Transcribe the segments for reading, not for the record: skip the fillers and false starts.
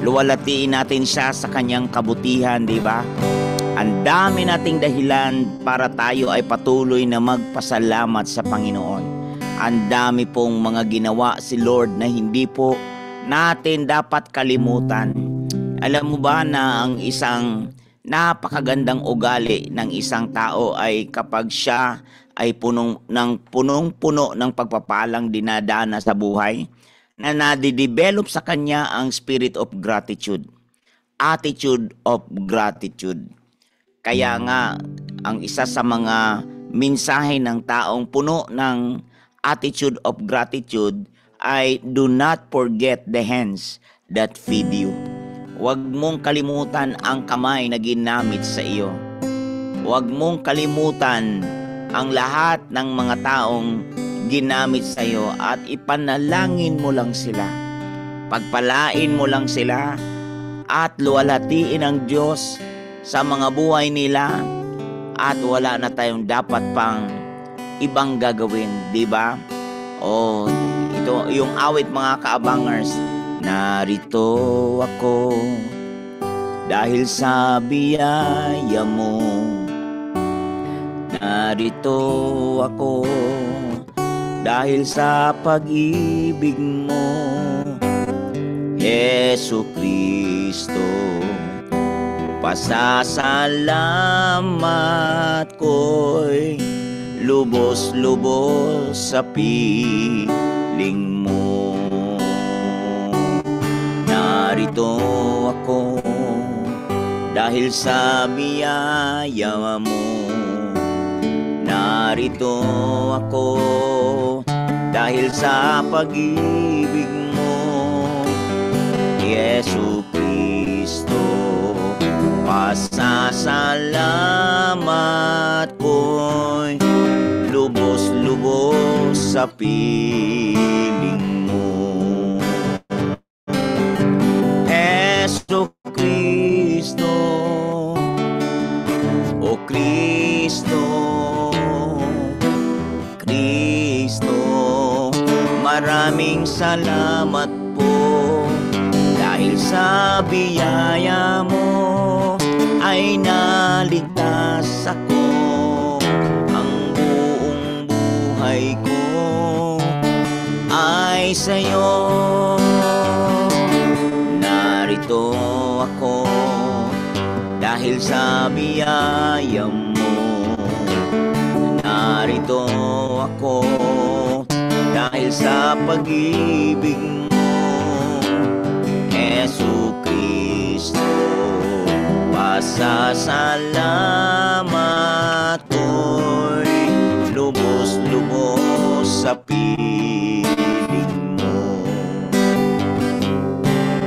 Luwalatiin natin siya sa kanyang kabutihan, di ba? Ang dami nating dahilan para tayo ay patuloy na magpasalamat sa Panginoon. Ang dami pong mga ginawa si Lord na hindi po natin dapat kalimutan. Alam mo ba na ang isang napakagandang ugali ng isang tao ay kapag siya ay punong-puno ng pagpapalang dinadana sa buhay, na nadidevelop sa kanya ang spirit of gratitude, attitude of gratitude. Kaya nga, ang isa sa mga mensahe ng taong puno ng attitude of gratitude ay do not forget the hands that feed you. Huwag mong kalimutan ang kamay na ginamit sa iyo. Huwag mong kalimutan ang lahat ng mga taong ginamit sa iyo at ipanalangin mo lang sila. Pagpalain mo lang sila at luwalhatiin ang Diyos sa mga buhay nila at wala na tayong dapat pang ibang gagawin, di ba? Ito yung awit mga kaabangers. Narito ako dahil sa biyaya mo. Narito ako dahil sa pag-ibig mo, Yesu Kristo. Pasasalamat ko'y lubos-lubos sa piling mo. Narito ako dahil sa biyaya mo. Narito ako dahil sa pag-ibig mo, Yesu Kristo. Pasasalamat ko'y lubos-lubos sa piling mo, Yesu Kristo. O Kristo, maraming salamat po dahil sa biyaya mo ay naligtas ako. Ang buong buhay ko ay sa'yo. Narito ako dahil sa biyaya mo. Narito ako dahil sa pag-ibig mo, Yesu Kristo. Pasasalamat ko'y lubos-lubos sa piling mo,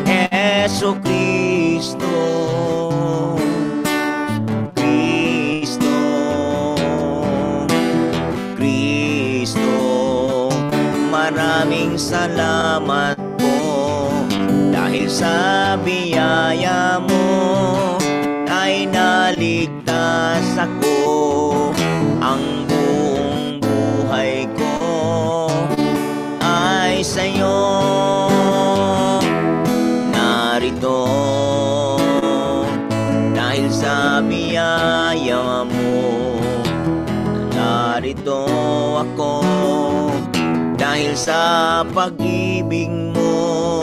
Yesu Kristo. Maraming salamat po dahil sa biyaya mo ay naligtas ako. Ang buong buhay ko ay sa'yo. Narito dahil sa biyaya mo. Narito ako dahil sa pag-ibig mo,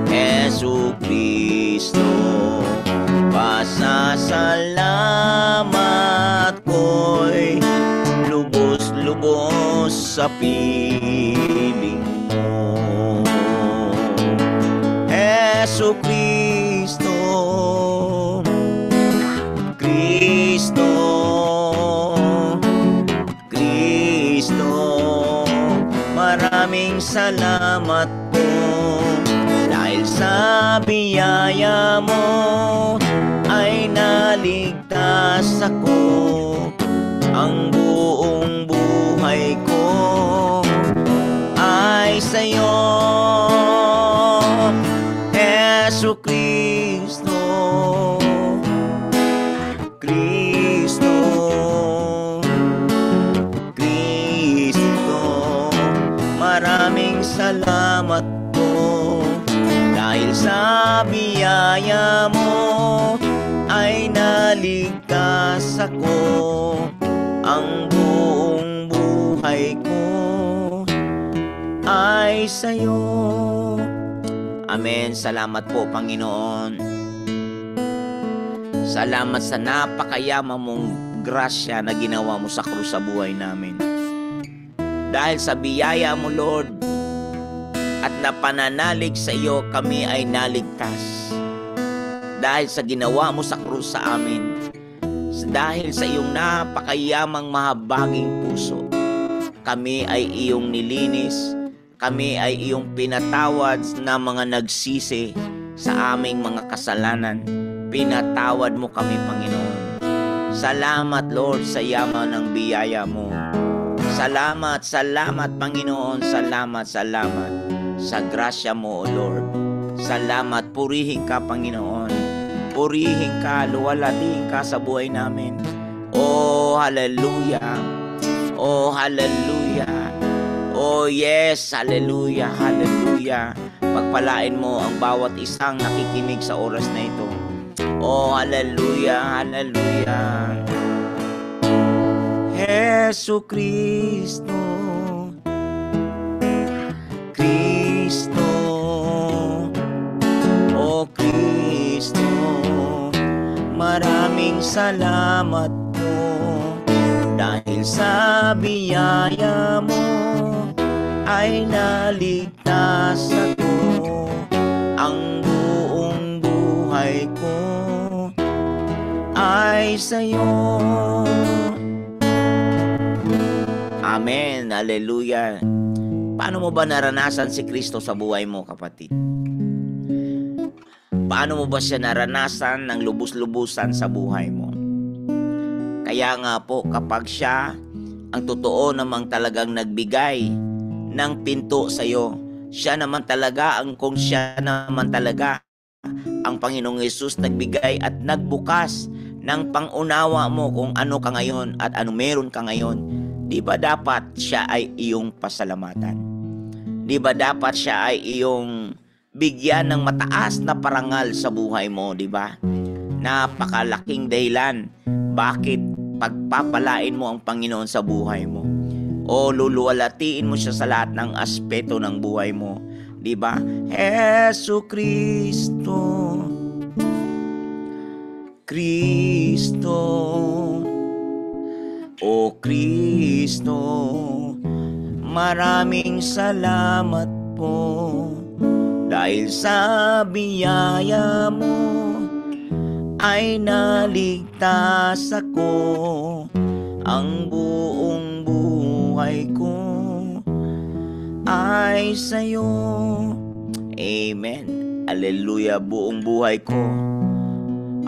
Yesu Kristo. Pasasalamat ko'y lubos-lubos sa piling mo, Yesu Kristo. Maraming salamat po dahil sa biyaya mo ay naligtas ako. Ang buong buhay ko ay sa'yo, Yesu Kristo. Maraming salamat po biyaya mo ay naligtas ako. Ang buong buhay ko ay sa'yo. Amen. Salamat po, Panginoon. Salamat sa napakayamang mong grasya na ginawa mo sa krus sa buhay namin. Dahil sa biyaya mo, Lord, at napananalig sa iyo, kami ay naligtas. Dahil sa ginawa mo sa krus sa amin, dahil sa iyong napakayamang mahabaging puso, kami ay iyong nilinis, kami ay iyong pinatawad na mga nagsisi sa aming mga kasalanan. Pinatawad mo kami, Panginoon. Salamat, Lord, sa yaman ng biyaya mo. Salamat, salamat, Panginoon. Salamat, salamat sa grasya mo, O Lord. Salamat, purihin ka, Panginoon. Purihin ka, luwalhatiin ka sa buhay namin. Oh, hallelujah. Oh, hallelujah. Oh, yes, hallelujah, hallelujah. Pagpalain mo ang bawat isang nakikinig sa oras na ito. Oh, hallelujah, hallelujah. Jesu Cristo, Cristo, oh Cristo, maraming salamat po dahil sa biyaya mo ay naligtas ako. Ang buong buhay ko ay sa'yo. Amen. Hallelujah. Paano mo ba naranasan si Kristo sa buhay mo, kapatid? Paano mo ba siya naranasan ng lubos-lubusan sa buhay mo? Kaya nga po, kapag siya ang totoo namang talagang nagbigay ng pinto sa iyo, siya naman talaga kung siya naman talaga ang Panginoong Hesus nagbigay at nagbukas ng pangunawa mo kung ano ka ngayon at ano meron ka ngayon, di ba dapat siya ay iyong pasalamatan? Di ba dapat siya ay iyong bigyan ng mataas na parangal sa buhay mo, di ba? Napakalaking dahilan bakit pagpapalain mo ang Panginoon sa buhay mo. O luluwalhatiin mo siya sa lahat ng aspeto ng buhay mo, di ba? Jesu Cristo, Cristo, o Cristo, maraming salamat po dahil sa biyaya mo ay naligtas ako. Ang buong buhay ko ay sa'yo. Amen. Hallelujah. Buong buhay ko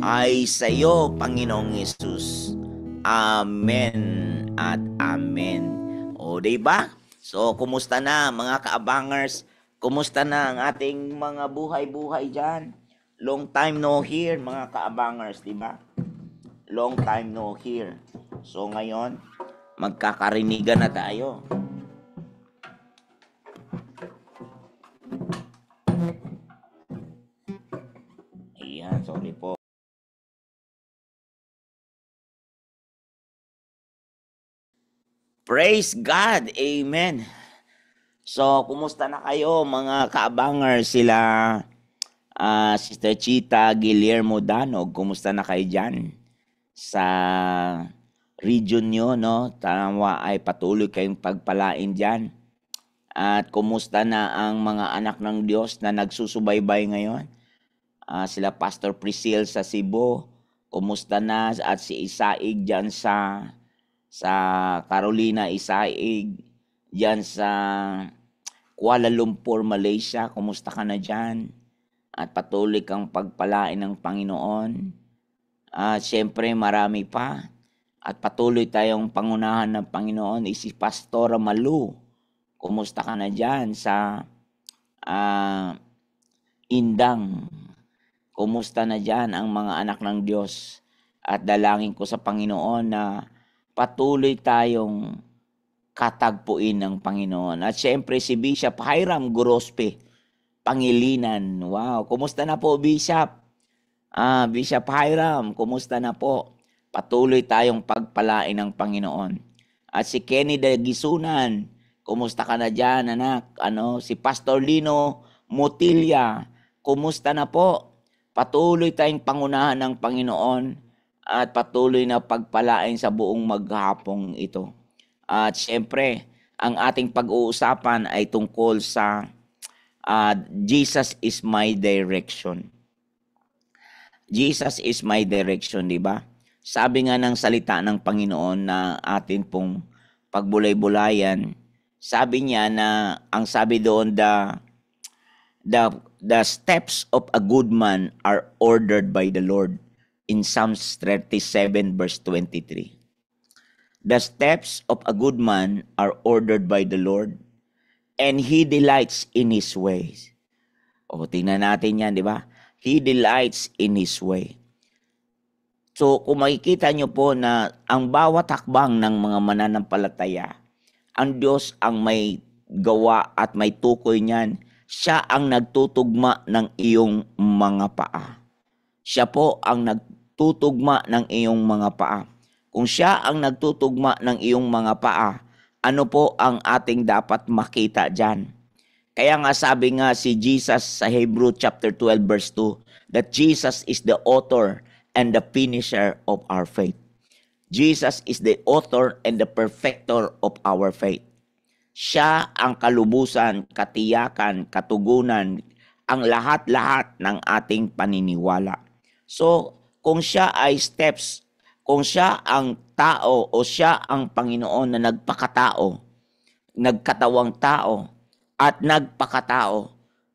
ay sa'yo, Panginoong Hesus. Amen at amen. O, diba? So, kumusta na mga kaabangers? Kumusta na ang ating mga buhay-buhay dyan? Long time no hear, mga kaabangers, diba? Long time no hear. So, ngayon, magkakarinigan na tayo. Ayan, sorry po. Praise God! Amen! So, kumusta na kayo mga kaabangers? Sila Sister Chita Guillermo Danog, kumusta na kayo dyan? Sa region nyo, no? Tama ay patuloy kayong pagpalain dyan. At kumusta na ang mga anak ng Diyos na nagsusubaybay ngayon? Sila Pastor Priscille sa Cebu, kumusta na? At si Isaig dyan sa Carolina, Isaig, dyan sa Kuala Lumpur, Malaysia, kumusta ka na dyan? At patuloy kang pagpalain ng Panginoon. Siyempre marami pa. At patuloy tayong pangunahan ng Panginoon. Si Pastora Malu, kumusta ka na dyan sa Indang? Kumusta na dyan ang mga anak ng Diyos? At dalangin ko sa Panginoon na patuloy tayong katagpuin ng Panginoon. At siyempre si Bishop Hiram Gorospe, Pangilinan. Wow, kumusta na po, Bishop? Bishop Hiram, kumusta na po? Patuloy tayong pagpalain ng Panginoon. At si Kenny de Gisunan, kumusta ka na dyan, anak? Si Pastor Lino Motilia, kumusta na po? Patuloy tayong pangunahan ng Panginoon at patuloy na pagpalain sa buong maghapong ito. At syempre, ang ating pag-uusapan ay tungkol sa Jesus is my direction. Jesus is my direction, di ba? Sabi nga ng salita ng Panginoon na atin pong pagbulay-bulayan, sabi niya na, ang sabi doon, the steps of a good man are ordered by the Lord in Psalms 37 verse 23. The steps of a good man are ordered by the Lord and He delights in His ways. O, tingnan natin yan, di ba? He delights in His way. So, kung makikita nyo po na ang bawat hakbang ng mga mananampalataya, ang Diyos ang may gawa at may tukoy niyan. Siya ang nagtutugma ng iyong mga paa. Siya po ang nagtutugma ng iyong mga paa. Kung siya ang nagtutugma ng iyong mga paa, ano po ang ating dapat makita dyan? Kaya nga sabi nga si Jesus sa Hebrew chapter 12 verse 2, that Jesus is the author and the finisher of our faith. Jesus is the author and the perfecter of our faith. Siya ang kalubusan, katiyakan, katugunan, ang lahat-lahat ng ating paniniwala. So, kung siya ay steps, kung siya ang tao o siya ang Panginoon na nagpakatao, nagkatawang tao, at nagpakatao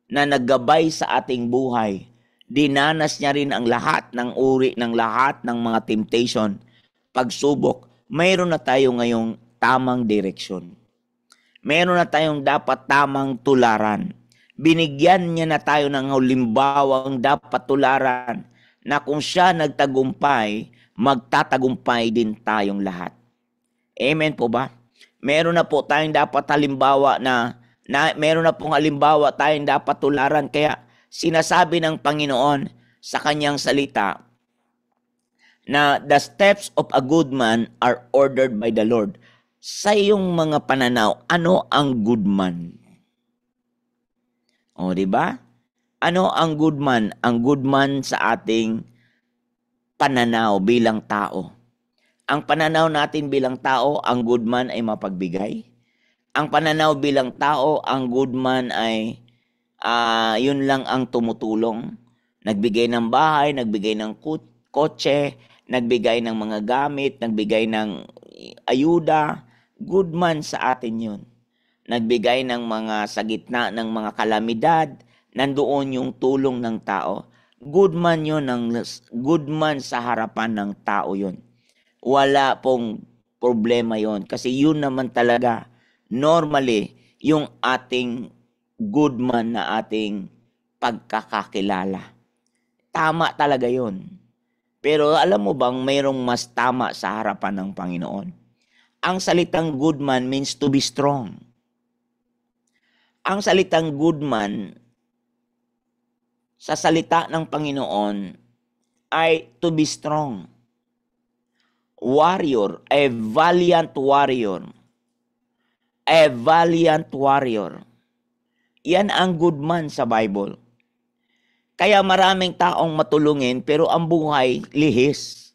na naggabay sa ating buhay, dinanas niya rin ang lahat ng uri ng lahat ng mga temptation, pagsubok, mayroon na tayo ngayong tamang direksyon. Mayroon na tayong dapat tamang tularan. Binigyan niya na tayo ng halimbawang dapat tularan na kung siya nagtagumpay, magtatagumpay din tayong lahat. Amen po ba? Meron na po tayong dapat halimbawa na meron na pong halimbawa tayong dapat tularan. Kaya sinasabi ng Panginoon sa kanyang salita na the steps of a good man are ordered by the Lord. Sa iyong mga pananaw, ano ang good man? O, di ba? Ano ang good man? Ang good man sa ating pananaw bilang tao. Ang pananaw natin bilang tao, ang good man ay mapagbigay. Ang pananaw bilang tao, ang good man ay yun lang ang tumutulong. Nagbigay ng bahay, nagbigay ng kotse, nagbigay ng mga gamit, nagbigay ng ayuda. Good man sa atin yun. Nagbigay ng mga sa gitna ng mga kalamidad, nandoon yung tulong ng tao. Good man yun, good man sa harapan ng tao yun. Wala pong problema yun. Kasi yun naman talaga, normally, yung ating good man na ating pagkakakilala. Tama talaga yun. Pero alam mo bang mayroong mas tama sa harapan ng Panginoon? Ang salitang good man means to be strong. Ang salitang good man sa salita ng Panginoon ay to be strong. Warrior, a valiant warrior. A valiant warrior. Yan ang good man sa Bible. Kaya maraming taong matulungin pero ang buhay lihis.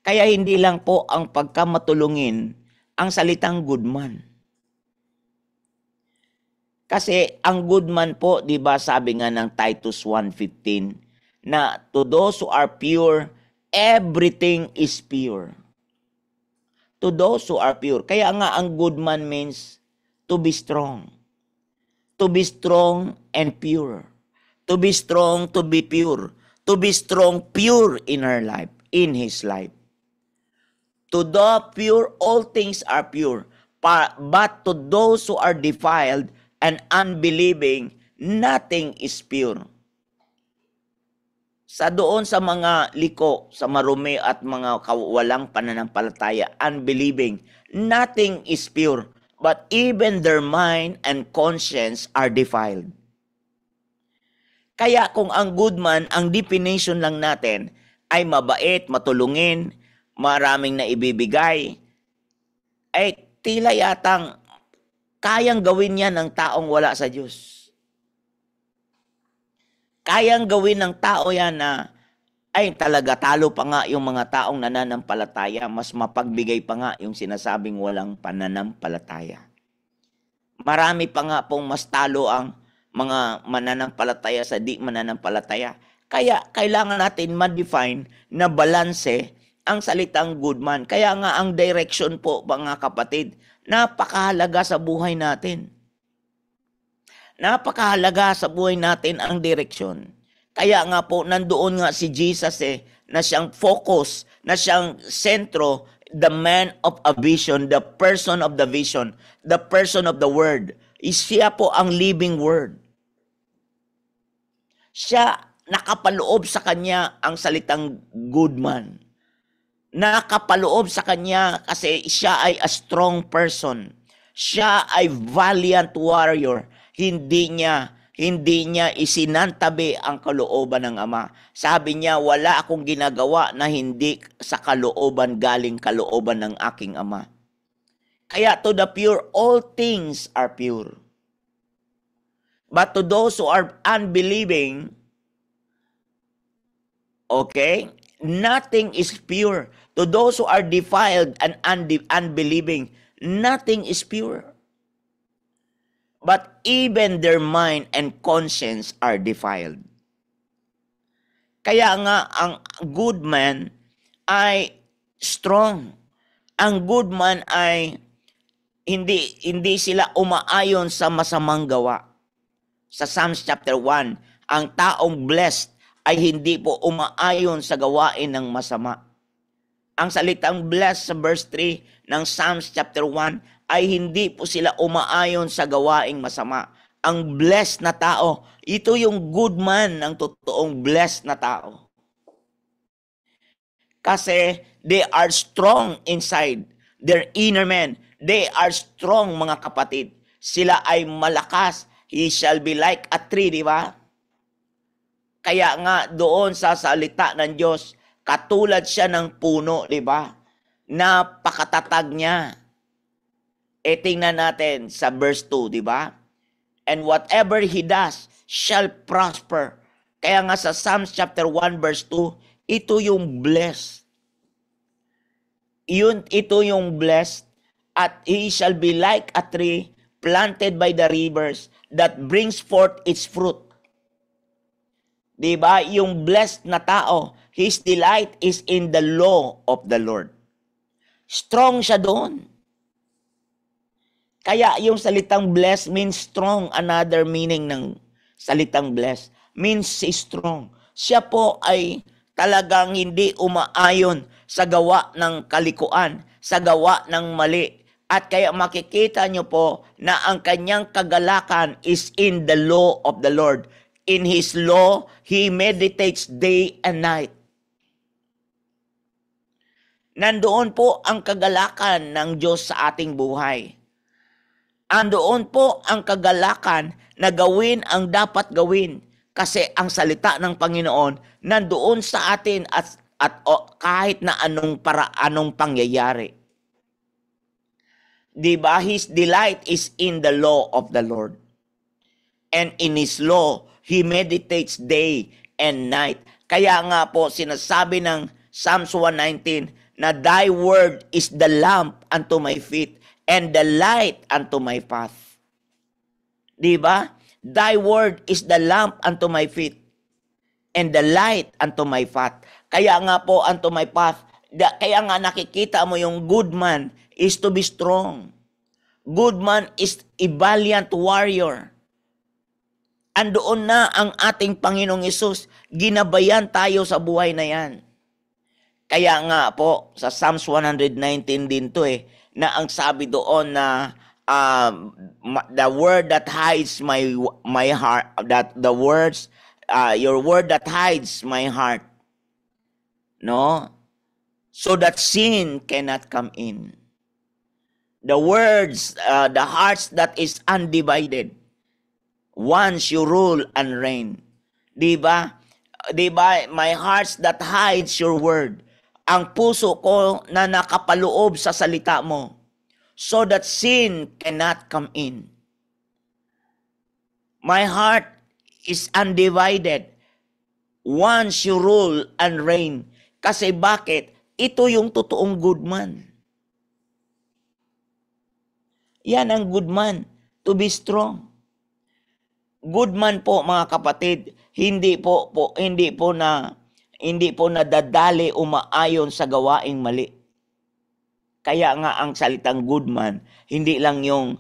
Kaya hindi lang po ang pagkamatulungin ang salitang good man. Kasi ang good man po, di ba sabi nga ng Titus 1:15, na to those who are pure, everything is pure. To those who are pure. Kaya nga ang good man means to be strong. To be strong and pure. To be strong, to be pure. To be strong, pure in her life, in his life. To the pure, all things are pure. But to those who are defiled and unbelieving, nothing is pure. Sa doon sa mga liko, sa marumi at mga walang pananampalataya, unbelieving, nothing is pure. But even their mind and conscience are defiled. Kaya kung ang good man, ang definition lang natin ay mabait, matulungin, maraming na ibibigay, ay tila yatang kayang gawin yan ng taong wala sa Diyos. Kayang gawin ng tao yan na ay talaga talo pa nga yung mga taong nananampalataya, mas mapagbigay pa nga yung sinasabing walang pananampalataya. Marami pa nga pong mas talo ang mga mananampalataya sa di mananampalataya. Kaya kailangan natin ma-define na balanse ang salitang good man. Kaya nga ang direction po, mga kapatid, napakahalaga sa buhay natin. Napakahalaga sa buhay natin ang direksyon. Kaya nga po, nandoon nga si Jesus na siyang focus, na siyang sentro, the man of a vision, the person of the vision, the person of the word. Siya po ang living word. Siya, nakapaloob sa kanya ang salitang good man. Nakapaloob sa kanya kasi siya ay a strong person. Siya ay valiant warrior. Hindi niya isinantabi ang kalooban ng Ama. Sabi niya, wala akong ginagawa na hindi sa kalooban galing kalooban ng aking Ama. Kaya to the pure, all things are pure. But to those who are unbelieving, okay, nothing is pure. To those who are defiled and unbelieving, nothing is pure. But even their mind and conscience are defiled. Kaya nga, ang good man ay strong. Ang good man ay hindi sila umaayon sa masamang gawa. Sa Psalms chapter 1, ang taong blessed ay hindi po umaayon sa gawain ng masama. Ang salitang blessed sa verse 3 ng Psalms chapter 1 ay hindi po sila umaayon sa gawaing masama. Ang blessed na tao, ito yung good man ng totoong blessed na tao. Kasi they are strong inside, their inner man. They are strong, mga kapatid. Sila ay malakas. He shall be like a tree, di ba? Kaya nga doon sa salita ng Diyos, katulad siya ng puno, di ba? Napakatatag niya. Tingnan natin sa verse 2, di ba? And whatever he does shall prosper. Kaya nga sa Psalms chapter 1 verse 2, ito yung blessed. Ito yung blessed. At he shall be like a tree planted by the rivers that brings forth its fruit. Diba? Yung blessed na tao, his delight is in the law of the Lord. Strong siya doon. Kaya yung salitang blessed means strong. Another meaning ng salitang blessed means strong. Siya po ay talagang hindi umaayon sa gawa ng kalikuan, sa gawa ng mali. At kaya makikita nyo po na ang kanyang kagalakan is in the law of the Lord. In His law, He meditates day and night. Nandoon po ang kagalakan ng Diyos sa ating buhay. Andoon po ang kagalakan na gawin ang dapat gawin. Kasi ang salita ng Panginoon nandoon sa atin at kahit na anong pangyayari. Diba? His delight is in the law of the Lord. And in His law, He meditates day and night. Kaya nga po sinasabi ng Psalms 119 na Thy word is the lamp unto my feet and the light unto my path. Diba? Thy word is the lamp unto my feet and the light unto my path. Kaya nga po unto my path. Kaya nga nakikita mo yung good man is to be strong. Good man is a valiant warrior. Andoon na ang ating Panginoong Hesus. Ginabayan tayo sa buhay na yan. Kaya nga po, sa Psalms 119 din to na ang sabi doon na the word that hides my heart, that the words, your word that hides my heart, no? So that sin cannot come in. The words, the hearts that is undivided. Once you rule and reign. Di ba? Di ba? My heart that hides your word. Ang puso ko na nakapaloob sa salita mo, so that sin cannot come in. My heart is undivided once you rule and reign. Kasi bakit? Ito yung totoong good man. Yan ang good man, to be strong. Good man po mga kapatid, hindi po nadadali umaayon sa gawaing mali. Kaya nga ang salitang good man, hindi lang yung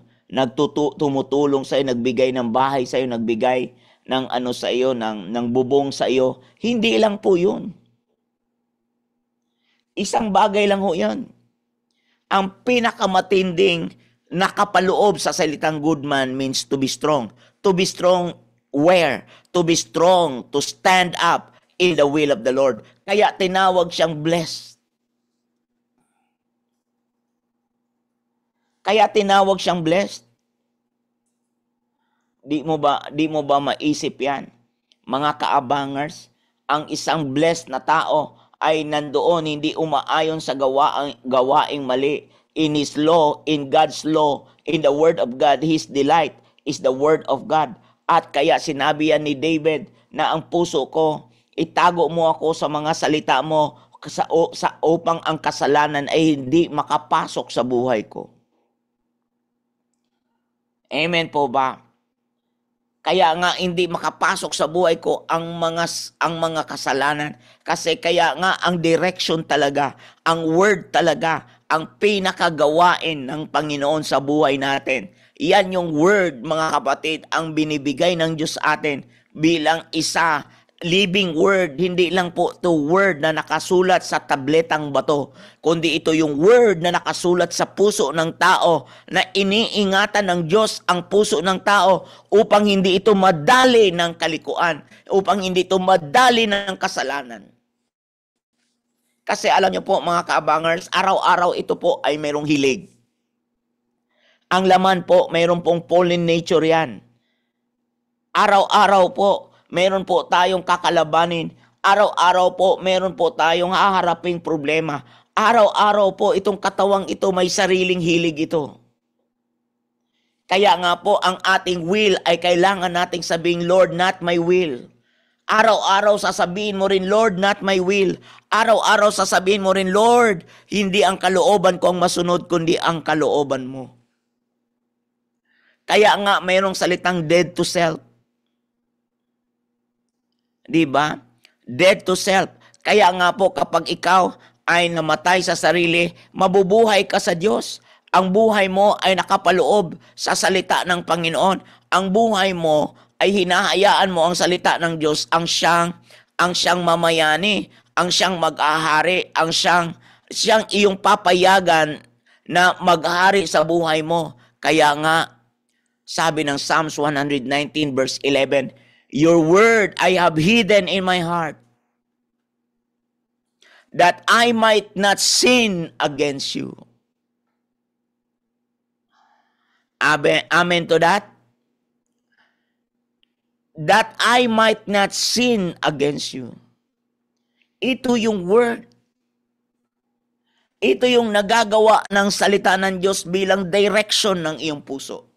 tumutulong sa iyo, nagbigay ng bahay sa iyo, nagbigay ng ano sa iyo, ng bubong sa iyo. Hindi lang po 'yun. Isang bagay lang ho 'yan. Ang pinakamatinding nakapaloob sa salitang good man means to be strong. To be strong where? To be strong, to stand up in the will of the Lord. Kaya tinawag siyang blessed. Kaya tinawag siyang blessed. Di mo ba maisip 'yan? Mga kaabangers, ang isang blessed na tao ay nandoon hindi umaayon sa gawaing mali. In His law, in God's law, in the Word of God, His delight is the Word of God. At kaya sinabi yan ni David na ang puso ko, itago mo ako sa mga salita mo upang ang kasalanan ay hindi makapasok sa buhay ko. Amen po ba? Kaya nga hindi makapasok sa buhay ko ang mga kasalanan, kasi kaya nga ang direction talaga, ang word talaga, ang pinakagawain ng Panginoon sa buhay natin. Yan yung word mga kapatid, ang binibigay ng Diyos atin bilang isa living word, hindi lang po ito word na nakasulat sa tabletang bato, kundi ito yung word na nakasulat sa puso ng tao, na iniingatan ng Diyos ang puso ng tao upang hindi ito madali ng kalikuan, upang hindi ito madali ng kasalanan. Kasi alam niyo po mga kaabangers, araw-araw ito po ay mayroong hilig. Ang laman po, mayroon pong fallen nature yan. Araw-araw po, meron po tayong kakalabanin. Araw-araw po, meron po tayong haharaping problema. Araw-araw po, itong katawang ito, may sariling hilig ito. Kaya nga po, ang ating will ay kailangan nating sabing, Lord, not my will. Araw-araw sasabihin mo rin, Lord, not my will. Araw-araw sasabihin mo rin, Lord, hindi ang kalooban ko ang masunod, kundi ang kalooban mo. Kaya nga, mayroong salitang dead to self. Diba? Dead to self. Kaya nga po kapag ikaw ay namatay sa sarili, mabubuhay ka sa Diyos. Ang buhay mo ay nakapaloob sa salita ng Panginoon. Ang buhay mo ay hinahayaan mo ang salita ng Diyos, ang siyang mamayani, ang siyang mag-ahari, ang siyang iyong papayagan na maghari sa buhay mo. Kaya nga, sabi ng Psalms 119 verse 11, Your word I have hidden in my heart, that I might not sin against you. Amen to that? That I might not sin against you. Ito yung word. Ito yung nagagawa ng salita ng Diyos bilang direction ng iyong puso.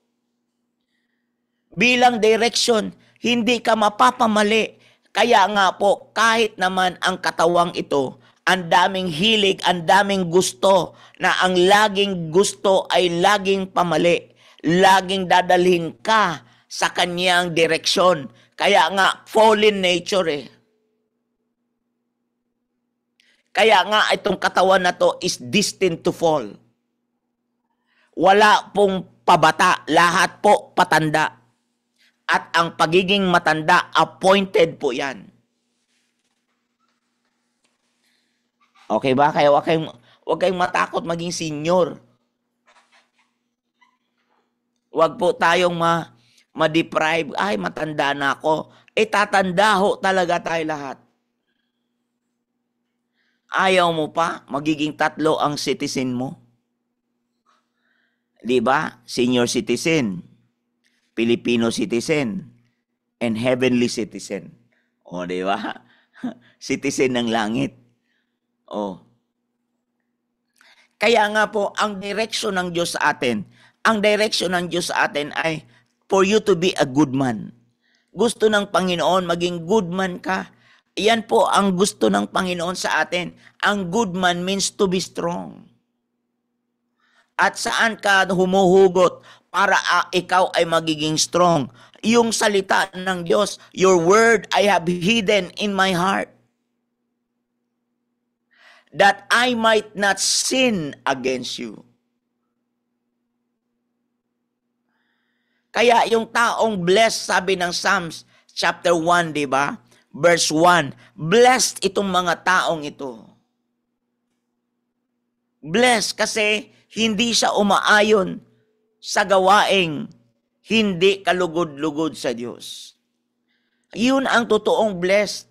Bilang direction, hindi ka mapapamali. Kaya nga po, kahit naman ang katawang ito, ang daming hilig, ang daming gusto, na ang laging gusto ay laging pamali. Laging dadalhin ka sa kanyang direksyon. Kaya nga, fallen nature eh. Kaya nga, itong katawan na to is destined to fall. Wala pong pabata, lahat po patanda. At ang pagiging matanda, appointed po yan. Okay ba? Kaya huwag kayong matakot maging senior. Huwag po tayong ma-deprive. Ay, matanda na ako. Tatanda ho talaga tayo lahat. Ayaw mo pa, magiging 3 ang citizen mo. Diba? Senior citizen, Filipino citizen, and heavenly citizen. O, di ba? Citizen ng langit. O. Kaya nga po, ang direksyon ng Diyos sa atin, ay for you to be a good man. Gusto ng Panginoon, maging good man ka. Yan po ang gusto ng Panginoon sa atin. Ang good man means to be strong. At saan ka humuhugot para ikaw ay magiging strong? Yung salita ng Diyos, your word I have hidden in my heart, that I might not sin against you. Kaya yung taong blessed, sabi ng Psalms chapter 1, di ba? Verse 1, blessed itong mga taong ito. Blessed kasi hindi siya umaayon sa gawaing hindi kalugod-lugod sa Diyos. Yun ang totoong blessed.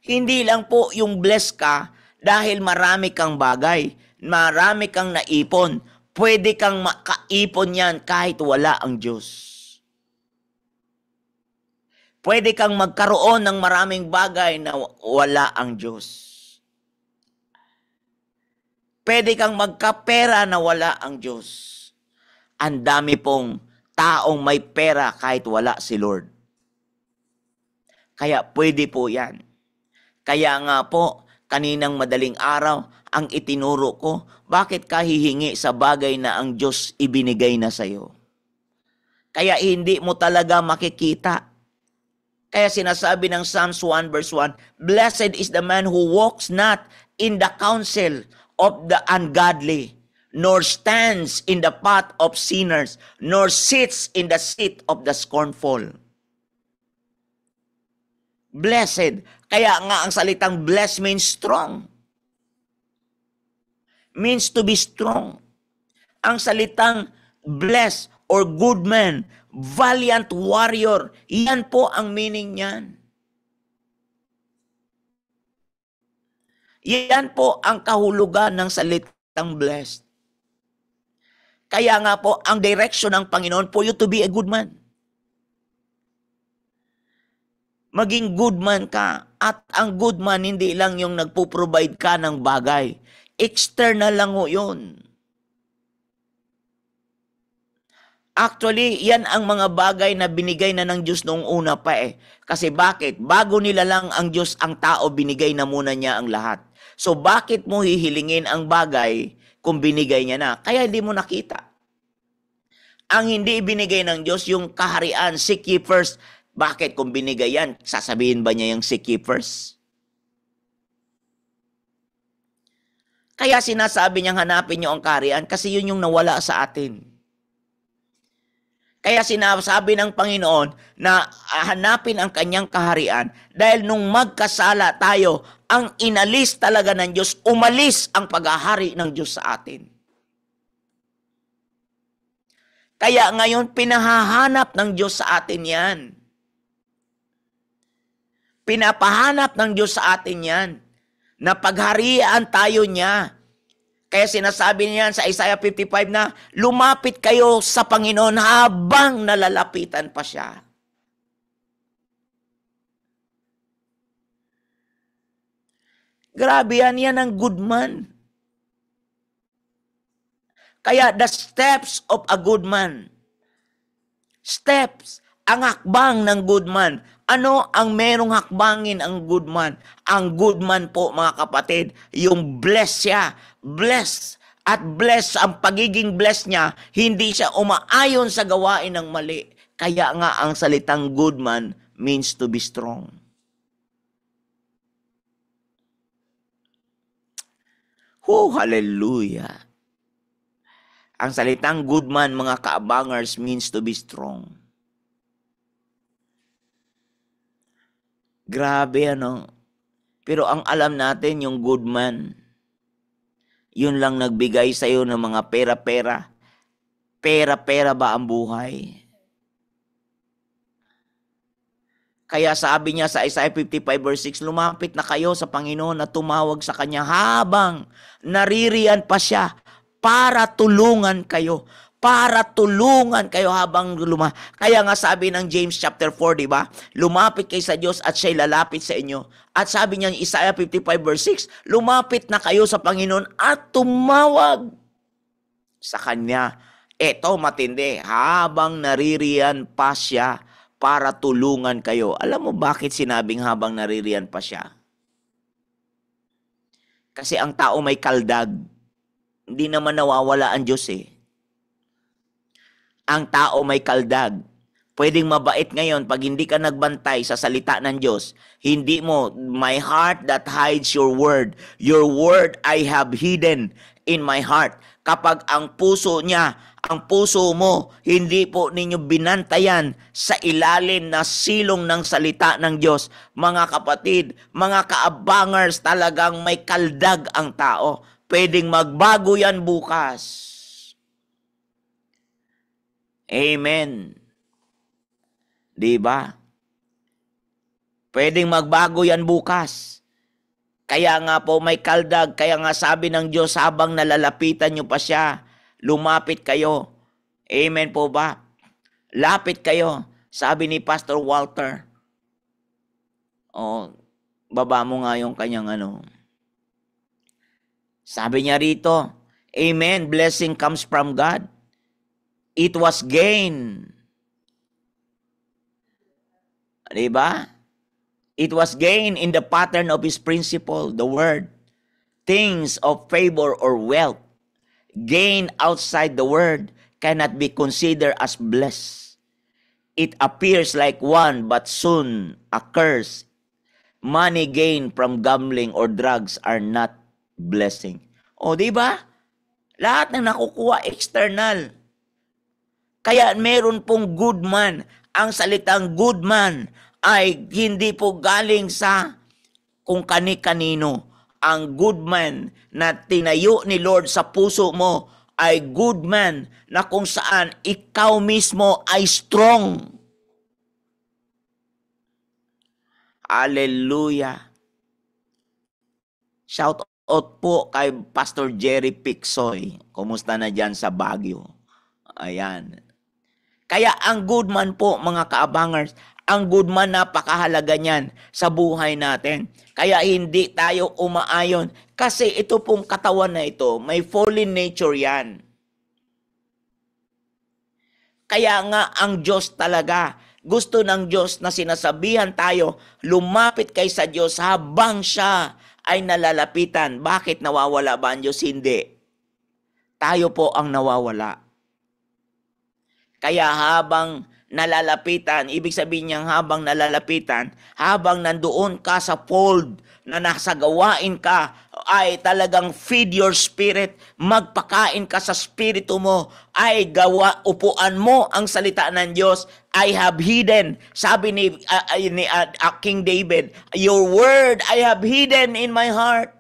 Hindi lang po yung blessed ka dahil marami kang bagay, marami kang naipon. Pwede kang makaipon yan kahit wala ang Diyos. Pwede kang magkaroon ng maraming bagay na wala ang Diyos. Pwede kang magkapera na wala ang Diyos. Ang dami pong taong may pera kahit wala si Lord. Kaya pwede po yan. Kaya nga po, kaninang madaling araw, ang itinuro ko, bakit ka hihingi sa bagay na ang Diyos ibinigay na sa iyo? Kaya hindi mo talaga makikita. Kaya sinasabi ng Psalms 1 verse 1, blessed is the man who walks not in the counsel of the ungodly, nor stands in the path of sinners, nor sits in the seat of the scornful. Blessed. Kaya nga ang salitang blessed means strong. Means to be strong. Ang salitang blessed or good man, valiant warrior, yan po ang meaning niyan. Yan po ang kahulugan ng salitang blessed. Kaya nga po, ang direction ng Panginoon for you to be a good man. Maging good man ka. At ang good man, hindi lang yung nagpo-provide ka ng bagay. External lang ho yun. Actually, yan ang mga bagay na binigay na ng Diyos noong una pa eh. Kasi bakit? Bago nila lang ang Diyos ang tao, binigay na muna niya ang lahat. So bakit mo hihilingin ang bagay kung binigay niya na? Kaya hindi mo nakita. Ang hindi ibinigay ng Diyos, yung kaharian, seek ye first. Bakit kung binigay yan? Sasabihin ba niya yung seek ye first? Kaya sinasabi niyang hanapin niyo ang kaharian kasi yun yung nawala sa atin. Kaya sinasabi ng Panginoon na hanapin ang kanyang kaharian dahil nung magkasala tayo, ang inalis talaga ng Diyos, umalis ang paghahari ng Diyos sa atin. Kaya ngayon, pinahahanap ng Diyos sa atin yan. Pinapahanap ng Diyos sa atin yan. Na pagharian tayo niya. Kaya sinasabi niyan sa Isaiah 55 na lumapit kayo sa Panginoon habang nalalapitan pa siya. Grabe yan ang good man. Kaya the steps of a good man. Steps, ang hakbang ng good man. Ano ang merong hakbangin ang good man? Ang good man po mga kapatid, yung bless siya. Bless. At bless, ang pagiging bless niya, hindi siya umaayon sa gawain ng mali. Kaya nga ang salitang good man means to be strong. Oh, hallelujah. Ang salitang good man, mga kaabangers, means to be strong. Grabe ano. Pero ang alam natin, yung good man, yun lang nagbigay sa iyo ng mga pera-pera. Pera-pera ba ang buhay? Kaya sabi niya sa Isaiah 55 verse 6, lumapit na kayo sa Panginoon at tumawag sa Kanya habang naririyan pa siya para tulungan kayo. para tulungan kayo habang Kaya nga sabi ng James chapter 4, di ba? Lumapit kayo sa Diyos at siya'y lalapit sa inyo. At sabi niya in Isaiah 55 verse 6, lumapit na kayo sa Panginoon at tumawag sa Kanya. Ito matindi, habang naririyan pa siya para tulungan kayo. Alam mo bakit sinabing habang naririyan pa siya? Kasi ang tao may kaldag. Hindi naman nawawala ang Diyos eh. Ang tao may kaldag. Pwedeng mabait ngayon pag hindi ka nagbantay sa salita ng Diyos. Hindi mo, my heart that hides your word. Your word I have hidden in my heart. Kapag ang puso niya, ang puso mo, hindi po ninyo binantayan sa ilalim na silong ng salita ng Diyos. Mga kapatid, mga kaabangers, talagang may kaldag ang tao. Pwedeng magbago yan bukas. Amen. Di ba? Pwedeng magbago yan bukas. Kaya nga po may kaldag, kaya nga sabi ng Diyos habang nalalapitan nyo pa siya, lumapit kayo. Amen po ba? Lapit kayo. Sabi ni Pastor Walter. Baba mo nga yung kanyang Sabi niya rito, amen, blessing comes from God. It was gain. Diba? It was gain in the pattern of his principle, the word. Things of favor or wealth, gain outside the word, cannot be considered as blessed. It appears like one but soon occurs. Money gained from gambling or drugs are not blessing. Diba? Lahat ng nakukuha external. Kaya meron pong good man. Ang salitang good man ay hindi po galing sa kung kani-kanino. Ang good man na tinayo ni Lord sa puso mo ay good man na kung saan ikaw mismo ay strong. Hallelujah. Shout out po kay Pastor Jerry Picsoy. Kumusta na dyan sa Baguio? Ayan. Kaya ang good man po, mga kaabangers, ang good man, napakahalaga niyan sa buhay natin. Kaya hindi tayo umaayon. Kasi ito pong katawan na ito, may fallen nature yan. Kaya nga ang Diyos talaga, gusto ng Diyos na sinasabihan tayo, lumapit kay sa Diyos habang siya ay nalalapitan. Bakit nawawala ba ang Diyos? Hindi. Tayo po ang nawawala. Kaya habang nalalapitan, ibig sabihin niyang habang nalalapitan, habang nandoon ka sa fold na nasa gawain ka, ay talagang feed your spirit, magpakain ka sa spirito mo, ay upuan mo ang salita ng Diyos. I have hidden, sabi ni King David, your word I have hidden in my heart.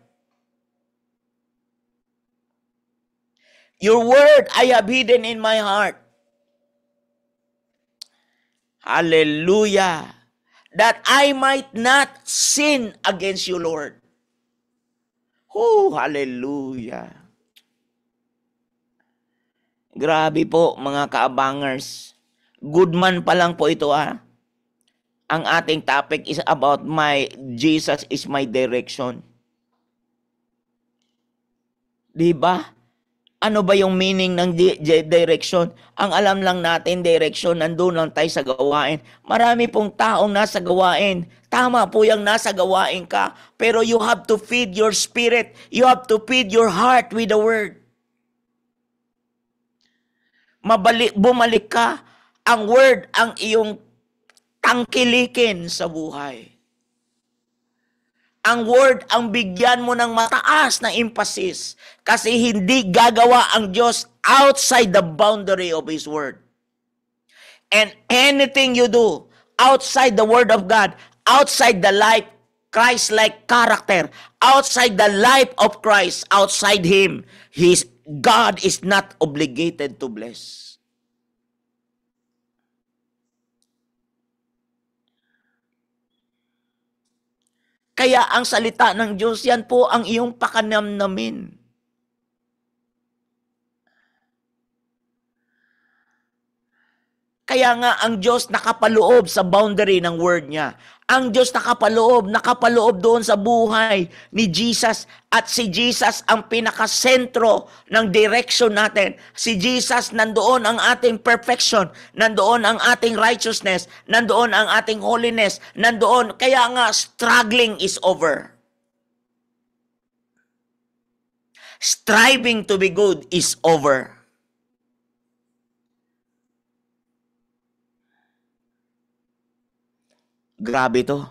Your word I have hidden in my heart. Hallelujah. That I might not sin against you, Lord. Hallelujah. Grabe po, mga kaabangers. Good man pa lang po ito Ang ating topic is about Jesus is my direction. Diba? Ano ba yung meaning ng direction? Ang alam lang natin, direction, nandun lang tayo sa gawain. Marami pong taong nasa gawain. Tama po yung nasa gawain ka. Pero you have to feed your spirit. You have to feed your heart with the word. Bumalik ka. Ang word ang iyong tangkilikin sa buhay. Ang word ang bigyan mo ng mataas na emphasis kasi hindi gagawa ang Diyos outside the boundary of His word. And anything you do outside the word of God, outside the life, Christ-like character, outside the life of Christ, outside Him, God is not obligated to bless. Kaya ang salita ng Diyos, yan po ang iyong pakanamnamin. Kaya nga ang Diyos nakapaloob sa boundary ng word niya. Ang Diyos nakapaloob doon sa buhay ni Jesus. At si Jesus ang pinakasentro ng direction natin. Si Jesus, nandoon ang ating perfection. Nandoon ang ating righteousness. Nandoon ang ating holiness. Nandoon. Kaya nga, struggling is over. Striving to be good is over. Grabe to.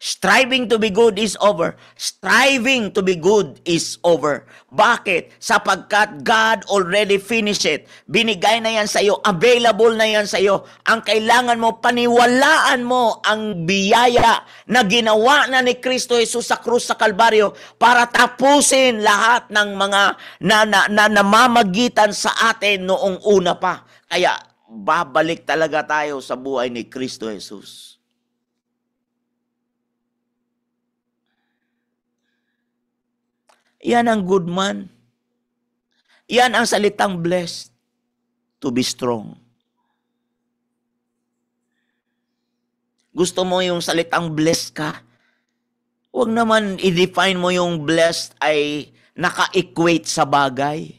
Striving to be good is over. Striving to be good is over. Bakit? Sapagkat God already finished it. Binigay na yan sa iyo. Available na yan sa iyo. Ang kailangan mo, paniwalaan mo ang biyaya na ginawa na ni Kristo Jesus sa krus sa Kalbaryo para tapusin lahat ng mga na namamagitan sa atin noong una pa. Kaya, babalik talaga tayo sa buhay ni Kristo Jesus. Yan ang good man. Yan ang salitang blessed to be strong. Gusto mo yung salitang blessed ka? Huwag naman i-define mo yung blessed ay naka-equate sa bagay.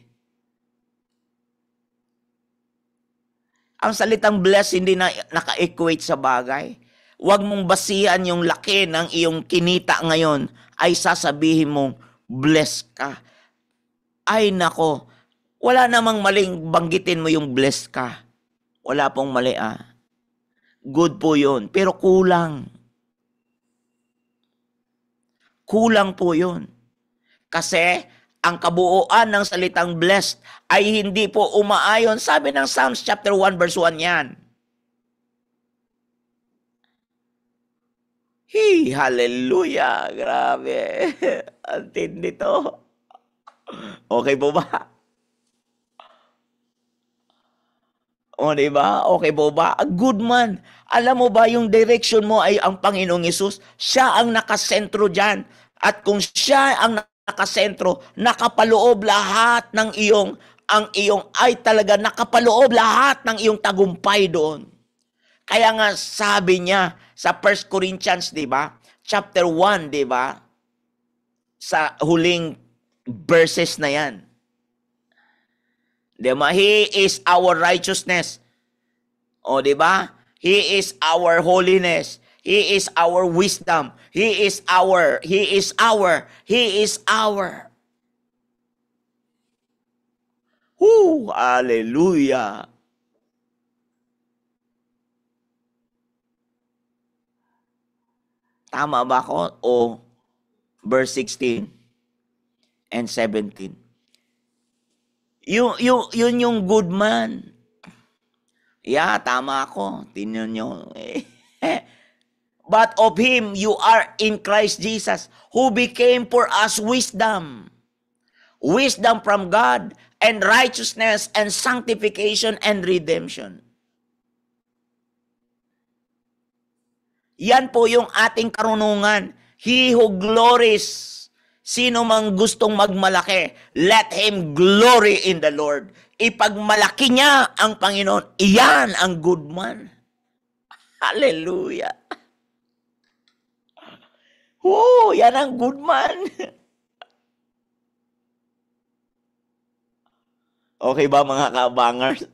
Ang salitang blessed hindi na naka-equate sa bagay. Huwag mong basihan yung laki ng iyong kinita ngayon ay sasabihin mong blessed ka. Ay nako, wala namang maling banggitin mo yung blessed ka. Wala pong mali Good po yun, pero kulang. Kulang po yun. Kasi ang kabuuan ng salitang blessed ay hindi po umaayon. Sabi ng Psalms chapter 1 verse 1 yan. Hallelujah! Grabe. Ang tindi to. Okay po ba? O, diba? Okay po ba? A good man. Alam mo ba yung direction mo ay ang Panginoong Hesus? Siya ang nakasentro dyan. At kung siya ang nakasentro, nakapaloob lahat ng nakapaloob lahat ng iyong tagumpay doon. Kaya nga sabi niya sa 1 Corinthians, di ba? Chapter 1, di ba? Sa huling verses na yan. Di ba? He is our righteousness. O, di ba? He is our holiness. He is our wisdom. He is our. Hallelujah. Tama ba ako? O, verse 16 and 17. Yun yung good man. Yeah, tama ako. Tingnan nyo. But of Him you are in Christ Jesus, who became for us wisdom. Wisdom from God, and righteousness, and sanctification, and redemption. Yan po yung ating karunungan. He who glories. Sino mang gustong magmalaki, let him glory in the Lord. Ipagmalaki niya ang Panginoon. Iyan ang good man. Hallelujah. Yan ang good man. Okay ba mga kabangers?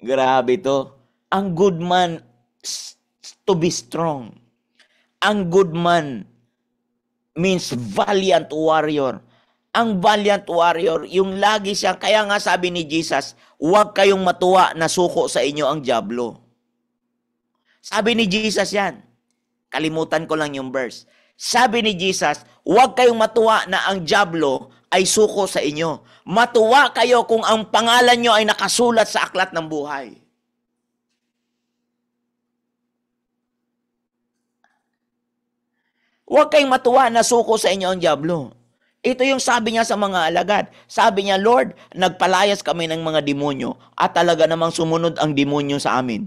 Grabe to. Ang good man to be strong. Ang good man means valiant warrior. Ang valiant warrior, yung lagi siya, kaya nga sabi ni Jesus, huwag kayong matuwa na suko sa inyo ang dyablo. Sabi ni Jesus yan. Kalimutan ko lang yung verse. Sabi ni Jesus, huwag kayong matuwa na ang dyablo ay suko sa inyo. Matuwa kayo kung ang pangalan nyo ay nakasulat sa aklat ng buhay. Huwag kayong matuwa na suko sa inyo ang dyablo. Ito yung sabi niya sa mga alagad. Sabi niya, Lord, nagpalayas kami ng mga demonyo at talaga namang sumunod ang demonyo sa amin.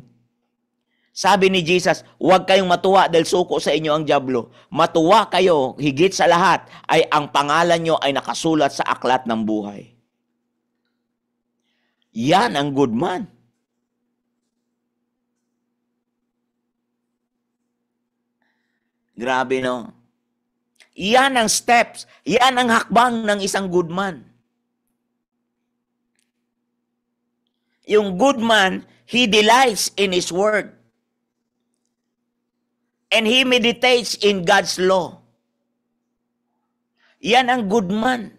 Sabi ni Jesus, huwag kayong matuwa dahil suko sa inyo ang dyablo. Matuwa kayo, higit sa lahat, ay ang pangalan nyo ay nakasulat sa aklat ng buhay. Yan ang good man. Grabe, no? Yan ang steps. Yan ang hakbang ng isang good man. Yung good man, he delights in his word. And he meditates in God's law. Yan ang good man.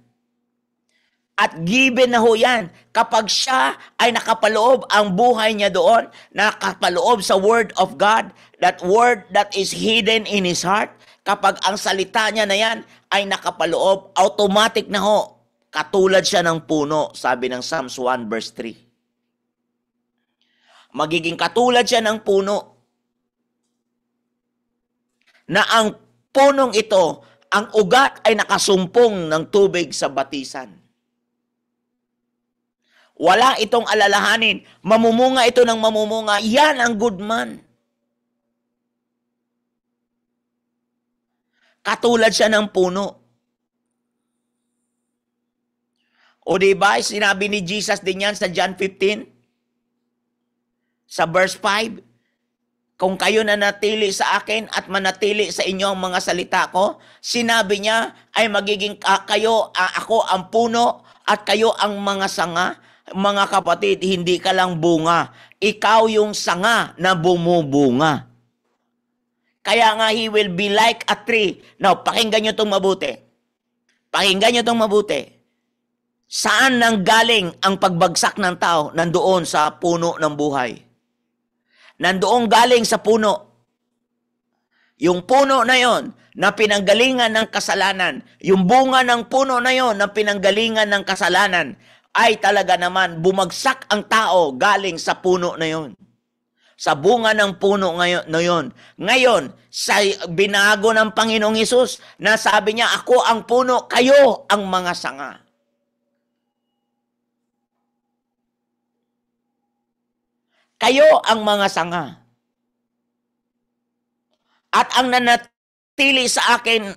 At given na ho yan, kapag siya ay nakapaloob ang buhay niya doon, nakapaloob sa word of God, that word that is hidden in his heart, kapag ang salita niya na yan ay nakapaloob, automatic na ho, katulad siya ng puno, sabi ng Psalms 1 verse 3. Magiging katulad siya ng puno, na ang punong ito, ang ugat ay nakasumpong ng tubig sa batisan. Wala itong alalahanin. Mamumunga ito ng mamumunga. Yan ang good man. Katulad siya ng puno. O diba, sinabi ni Jesus din yan sa John 15, sa verse 5, kung kayo nanatili sa akin at manatili sa inyo ang mga salita ko, sinabi niya ay magiging ako ang puno at kayo ang mga sanga. Mga kapatid, hindi ka lang bunga. Ikaw yung sanga na bumubunga. Kaya nga, he will be like a tree. Now, pakinggan nyo itong mabuti. Pakinggan nyo itong mabuti. Saan nang galing ang pagbagsak ng tao? Nandoon sa puno ng buhay. Nandoon galing sa puno. Yung puno na yon na pinanggalingan ng kasalanan, yung bunga ng puno na yon na pinanggalingan ng kasalanan, ay talaga naman bumagsak ang tao galing sa puno na yon. Sa bunga ng puno na yon. Ngayon, sa binago ng Panginoong Hesus, na sabi niya, ako ang puno, kayo ang mga sanga. Kayo ang mga sanga. At ang nanatili sa akin,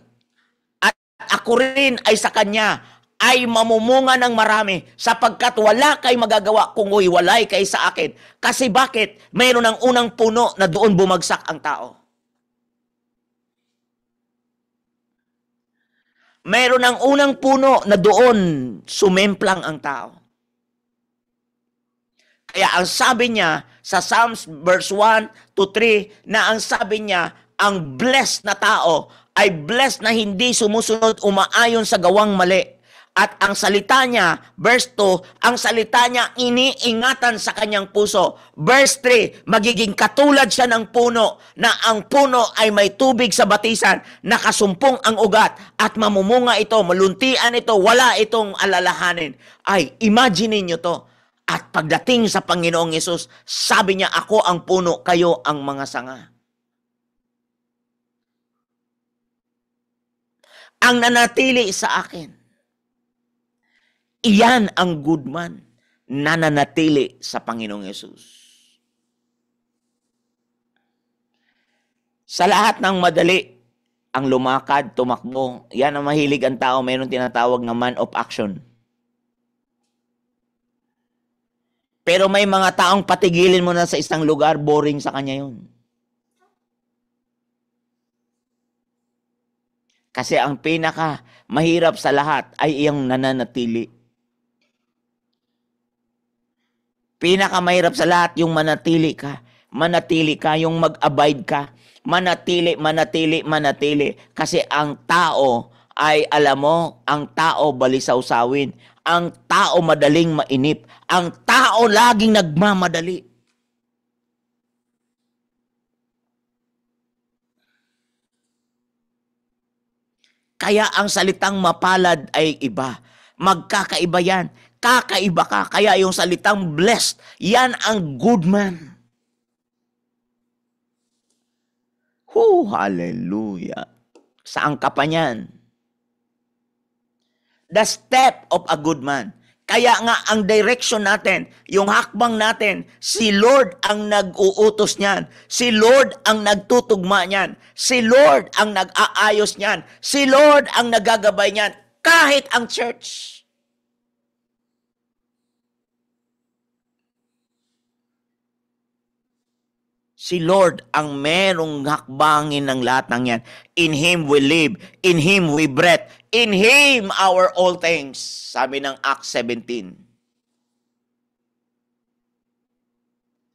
at ako rin ay sa kanya, ay mamumunga ng marami sapagkat wala kay magagawa kung hiwalay kay sa akin. Kasi bakit? Mayroon ng unang puno na doon bumagsak ang tao. Mayroon ng unang puno na doon sumemplang ang tao. Kaya ang sabi niya sa Psalms verse 1 to 3 na ang sabi niya, ang blessed na tao ay blessed na hindi sumusunod umaayon sa gawang mali. At ang salita niya, verse 2, ang salita niya iniingatan sa kanyang puso. Verse 3, magiging katulad siya ng puno, na ang puno ay may tubig sa batisan, nakasumpong ang ugat, at mamumunga ito, maluntian ito, wala itong alalahanin. Ay, imagine niyo to. At pagdating sa Panginoong Hesus, sabi niya, ako ang puno, kayo ang mga sanga. Ang nanatili sa akin, iyan ang good man na nanatili sa Panginoong Hesus. Sa lahat ng madali, ang lumakad, tumakbo, yan ang mahilig ang tao, mayroon tinatawag na man of action. Pero may mga taong patigilin mo na sa isang lugar, boring sa kanya yun. Kasi ang pinaka mahirap sa lahat ay iyang nananatili. Pinakamahirap sa lahat yung manatili ka. Manatili ka, yung mag-abide ka. Manatili. Kasi ang tao ay, alam mo, ang tao balisaw-sawin. Ang tao madaling mainip. Ang tao laging nagmamadali. Kaya ang salitang mapalad ay iba. Magkakaiba yan. Kakaiba ka. Kaya yung salitang blessed, yan ang good man. Hallelujah. Saan ka pa niyan? The step of a good man. Kaya nga ang direction natin, yung hakbang natin, si Lord ang nag-uutos niyan. Si Lord ang nagtutugma niyan. Si Lord ang nag-aayos niyan. Si Lord ang nagagabay niyan. Kahit ang church. Si Lord ang merong hakbangin ng lahat ng yan. In Him we live, in Him we breathe, in Him our all things. Sabi ng Acts 17.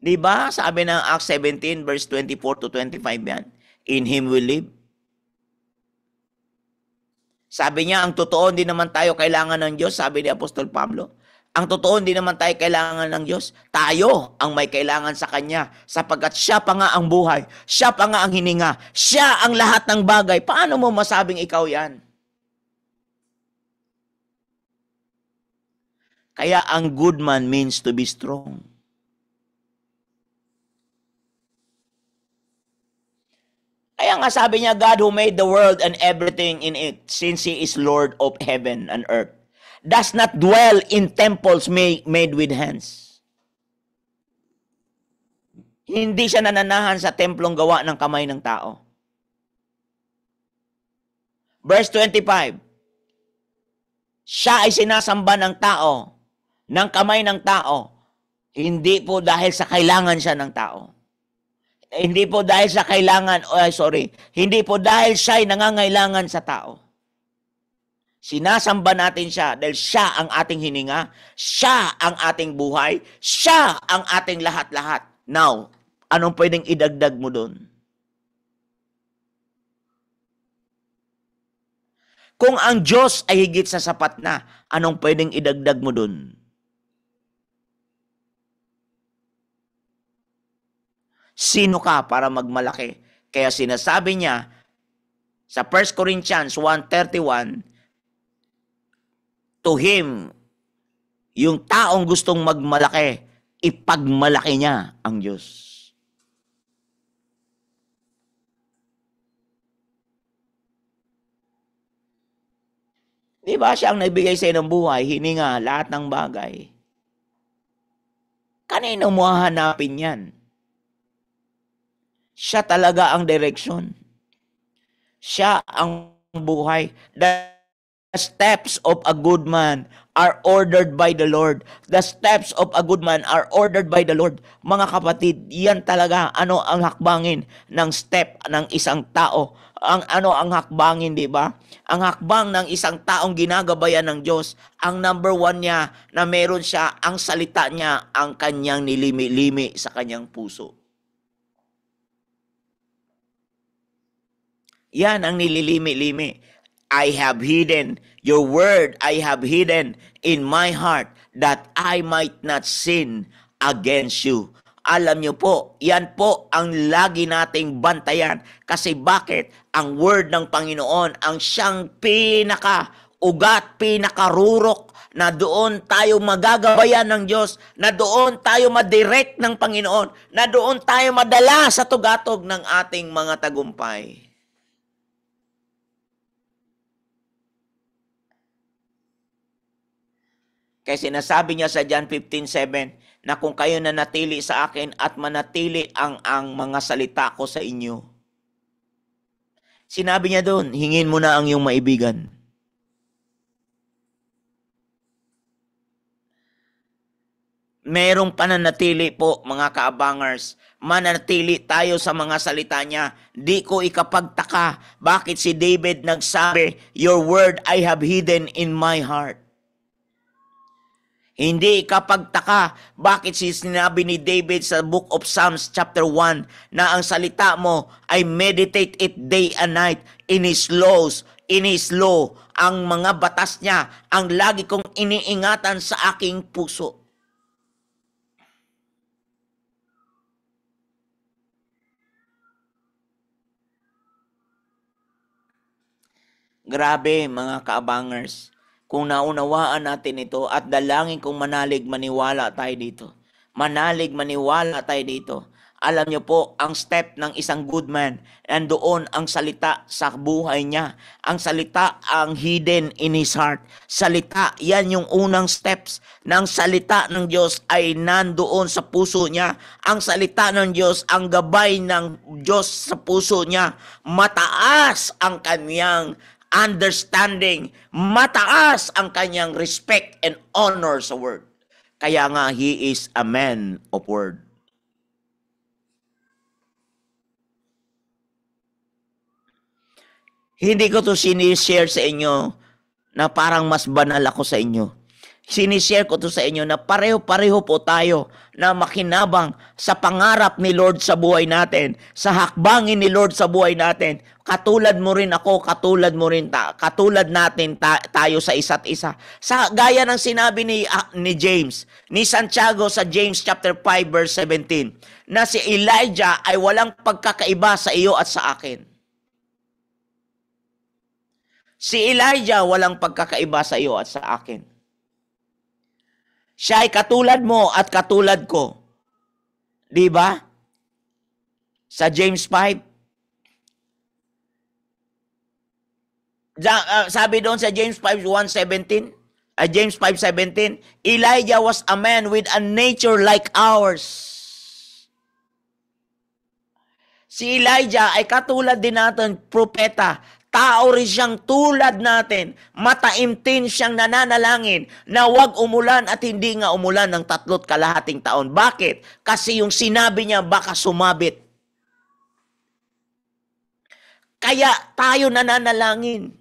Diba? Sabi ng Acts 17 verse 24 to 25 yan. In Him we live. Sabi niya, ang totoo, hindi naman tayo kailangan ng Diyos. Sabi ni Apostol Pablo. Ang totoo, hindi naman tayo kailangan ng Diyos. Tayo ang may kailangan sa Kanya sapagkat Siya pa nga ang buhay. Siya pa nga ang hininga. Siya ang lahat ng bagay. Paano mo masabing ikaw yan? Kaya ang good man means to be strong. Kaya nga sabi niya, God who made the world and everything in it, since He is Lord of heaven and earth, does not dwell in temples made with hands. Hindi siya nananahan sa templong gawa ng kamay ng tao. Verse 25, siya ay sinasamba ng tao, ng kamay ng tao, hindi po dahil sa kailangan siya ng tao. Hindi po dahil sa kailangan, hindi po dahil siya ay nangangailangan sa tao. Sinasamba natin siya dahil siya ang ating hininga, siya ang ating buhay, siya ang ating lahat-lahat. Now, anong pwedeng idagdag mo doon? Kung ang Diyos ay higit sa sapat na, anong pwedeng idagdag mo doon? Sino ka para magmalaki? Kaya sinasabi niya sa 1 Corinthians 1:31, to Him, yung taong gustong magmalaki, ipagmalaki niya ang Diyos. Di ba siya ang nagbigay sa ng buhay, hininga, lahat ng bagay? Kanino mo hahanapin yan? Siya talaga ang direksyon. Siya ang buhay. The steps of a good man are ordered by the Lord. The steps of a good man are ordered by the Lord. Mga kapatid, yan talaga ano ang hakbangin ng step ng isang tao. Ang hakbangin, di ba? Ang hakbang ng isang taong ginagabayan ng Diyos, ang number one niya na meron siya, ang salita niya, ang kanyang nilimi-limi sa kanyang puso. Yan ang nililimi-limi. I have hidden your word, I have hidden in my heart that I might not sin against you. Alam nyo po, yan po ang lagi nating bantayan. Kasi bakit? Ang word ng Panginoon, ang siyang pinaka-ugat, pinaka-rurok, na doon tayo magagabayan ng Diyos, na doon tayo madirect ng Panginoon, na doon tayo madala sa tugatog ng ating mga tagumpay. Kaya sinasabi niya sa John 15:7 na kung kayo nanatili sa akin at manatili ang mga salita ko sa inyo. Sinabi niya doon, hingin mo na ang iyong maibigan. Merong pananatili po mga kaabangers. Manatili tayo sa mga salita niya. Di ko ikapagtaka bakit si David nagsabi, your word I have hidden in my heart. Hindi ikapagtaka bakit sinabi ni David sa Book of Psalms chapter 1 na ang salita mo ay meditate it day and night in His laws, in His law. Ang mga batas niya ang lagi kong iniingatan sa aking puso. Grabe mga kaabangers. Kung naunawaan natin ito at dalangin kong manalig maniwala tayo dito. Manalig maniwala tayo dito. Alam niyo po, ang step ng isang good man, nandoon ang salita sa buhay niya. Ang salita ang hidden in his heart. Salita, yan yung unang steps ng salita ng Diyos ay nandoon sa puso niya. Ang salita ng Diyos, ang gabay ng Diyos sa puso niya. Mataas ang kaniyang understanding, mataas ang kanyang respect and honor sa word. Kaya nga, he is a man of word. Hindi ko to sinishare sa inyo na parang mas banal ako sa inyo. Sinishare ko to sa inyo na pareho-pareho po tayo na makinabang sa pangarap ni Lord sa buhay natin, sa hakbangin ni Lord sa buhay natin. Katulad mo rin ako, katulad mo rin katulad natin tayo sa isa't isa. Sa gaya ng sinabi ni James, ni Santiago sa James chapter 5 verse 17, na si Elijah ay walang pagkakaiba sa iyo at sa akin. Si Elijah walang pagkakaiba sa iyo at sa akin. Siya ay katulad mo at katulad ko. Di ba? Sa James 5. Sabi doon sa James 5:1-17, James 5:17, Elijah was a man with a nature like ours. Si Elijah ay katulad din natin, propeta. Tao rin siyang tulad natin. Mataimtim siyang nananalangin na wag umulan at hindi nga umulan ng 3.5 taon. Bakit? Kasi yung sinabi niya baka sumabit. Kaya tayo nananalangin.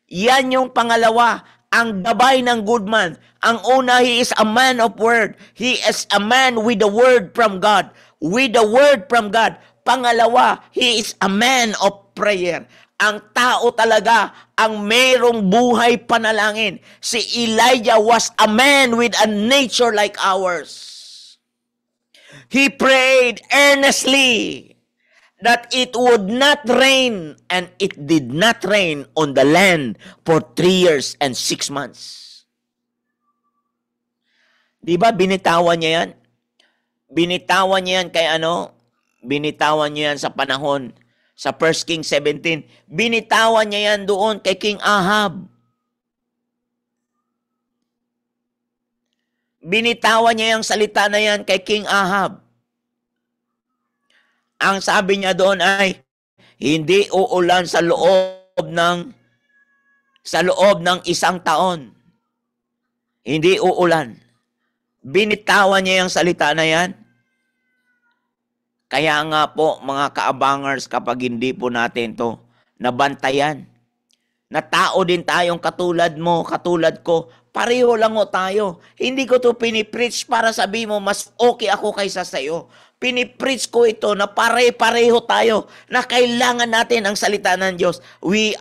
Yan yung pangalawa, ang gabay ng good man. Ang una, he is a man of word. He is a man with the word from God. With the word from God. Pangalawa, he is a man of prayer. Ang tao talaga ang mayroong buhay panalangin. Si Elijah was a man with a nature like ours. He prayed earnestly that it would not rain, and it did not rain on the land for 3 years and 6 months. Di ba binitawan niya yan? Binitawan niya yan kay ano? Binitawan niya yan sa panahon sa 1 Kings 17. Binitawan niya yan doon kay King Ahab. Binitawan niya yung salita na yan kay King Ahab. Ang sabi niya doon ay, hindi uulan sa loob ng 1 taon. Hindi uulan. Binitawan niya yung salita na yan. Kaya nga po, mga kaabangers, kapag hindi po natin to nabantayan, na tao din tayong katulad mo, katulad ko, pareho lang o tayo. Hindi ko to pinipreach para sabi mo, mas okay ako kaysa sa'yo. Pinipreach ko ito na pare-pareho tayo, na kailangan natin ang salita ng Diyos. We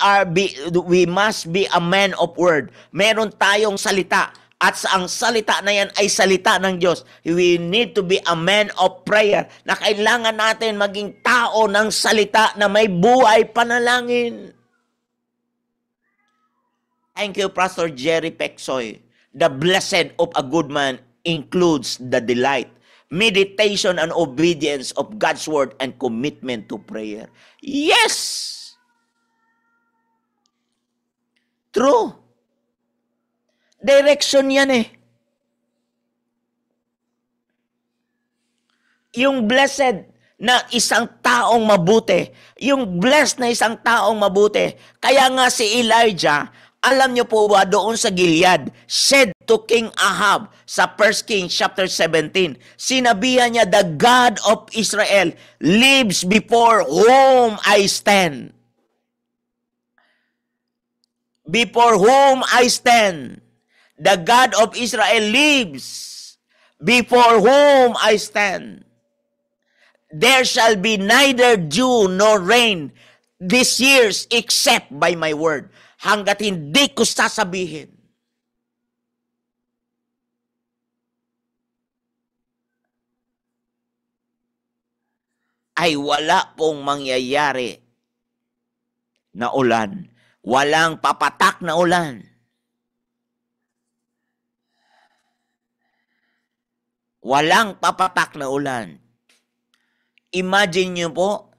must be a man of word. Meron tayong salita. At ang salita na yan ay salita ng Diyos. We need to be a man of prayer, na kailangan natin maging tao ng salita na may buhay panalangin. Thank you, Pastor Jerry Peksoy. The blessed of a good man includes the delight, meditation, and obedience of God's word and commitment to prayer. Yes! True. Direction yan eh. Yung blessed na isang taong mabuti, yung blessed na isang taong mabuti. Kaya nga si Elijah, alam niyo po ba doon sa Gilead, said to King Ahab sa 1 Kings chapter 17, sinabihan niya, the God of Israel lives before whom I stand. Before whom I stand. The God of Israel lives, before whom I stand. There shall be neither dew nor rain this years except by my word. Hanggat hindi ko sasabihin. Ay wala pong mangyayari na ulan. Walang papatak na ulan. Walang papatak na ulan. Imagine niyo po,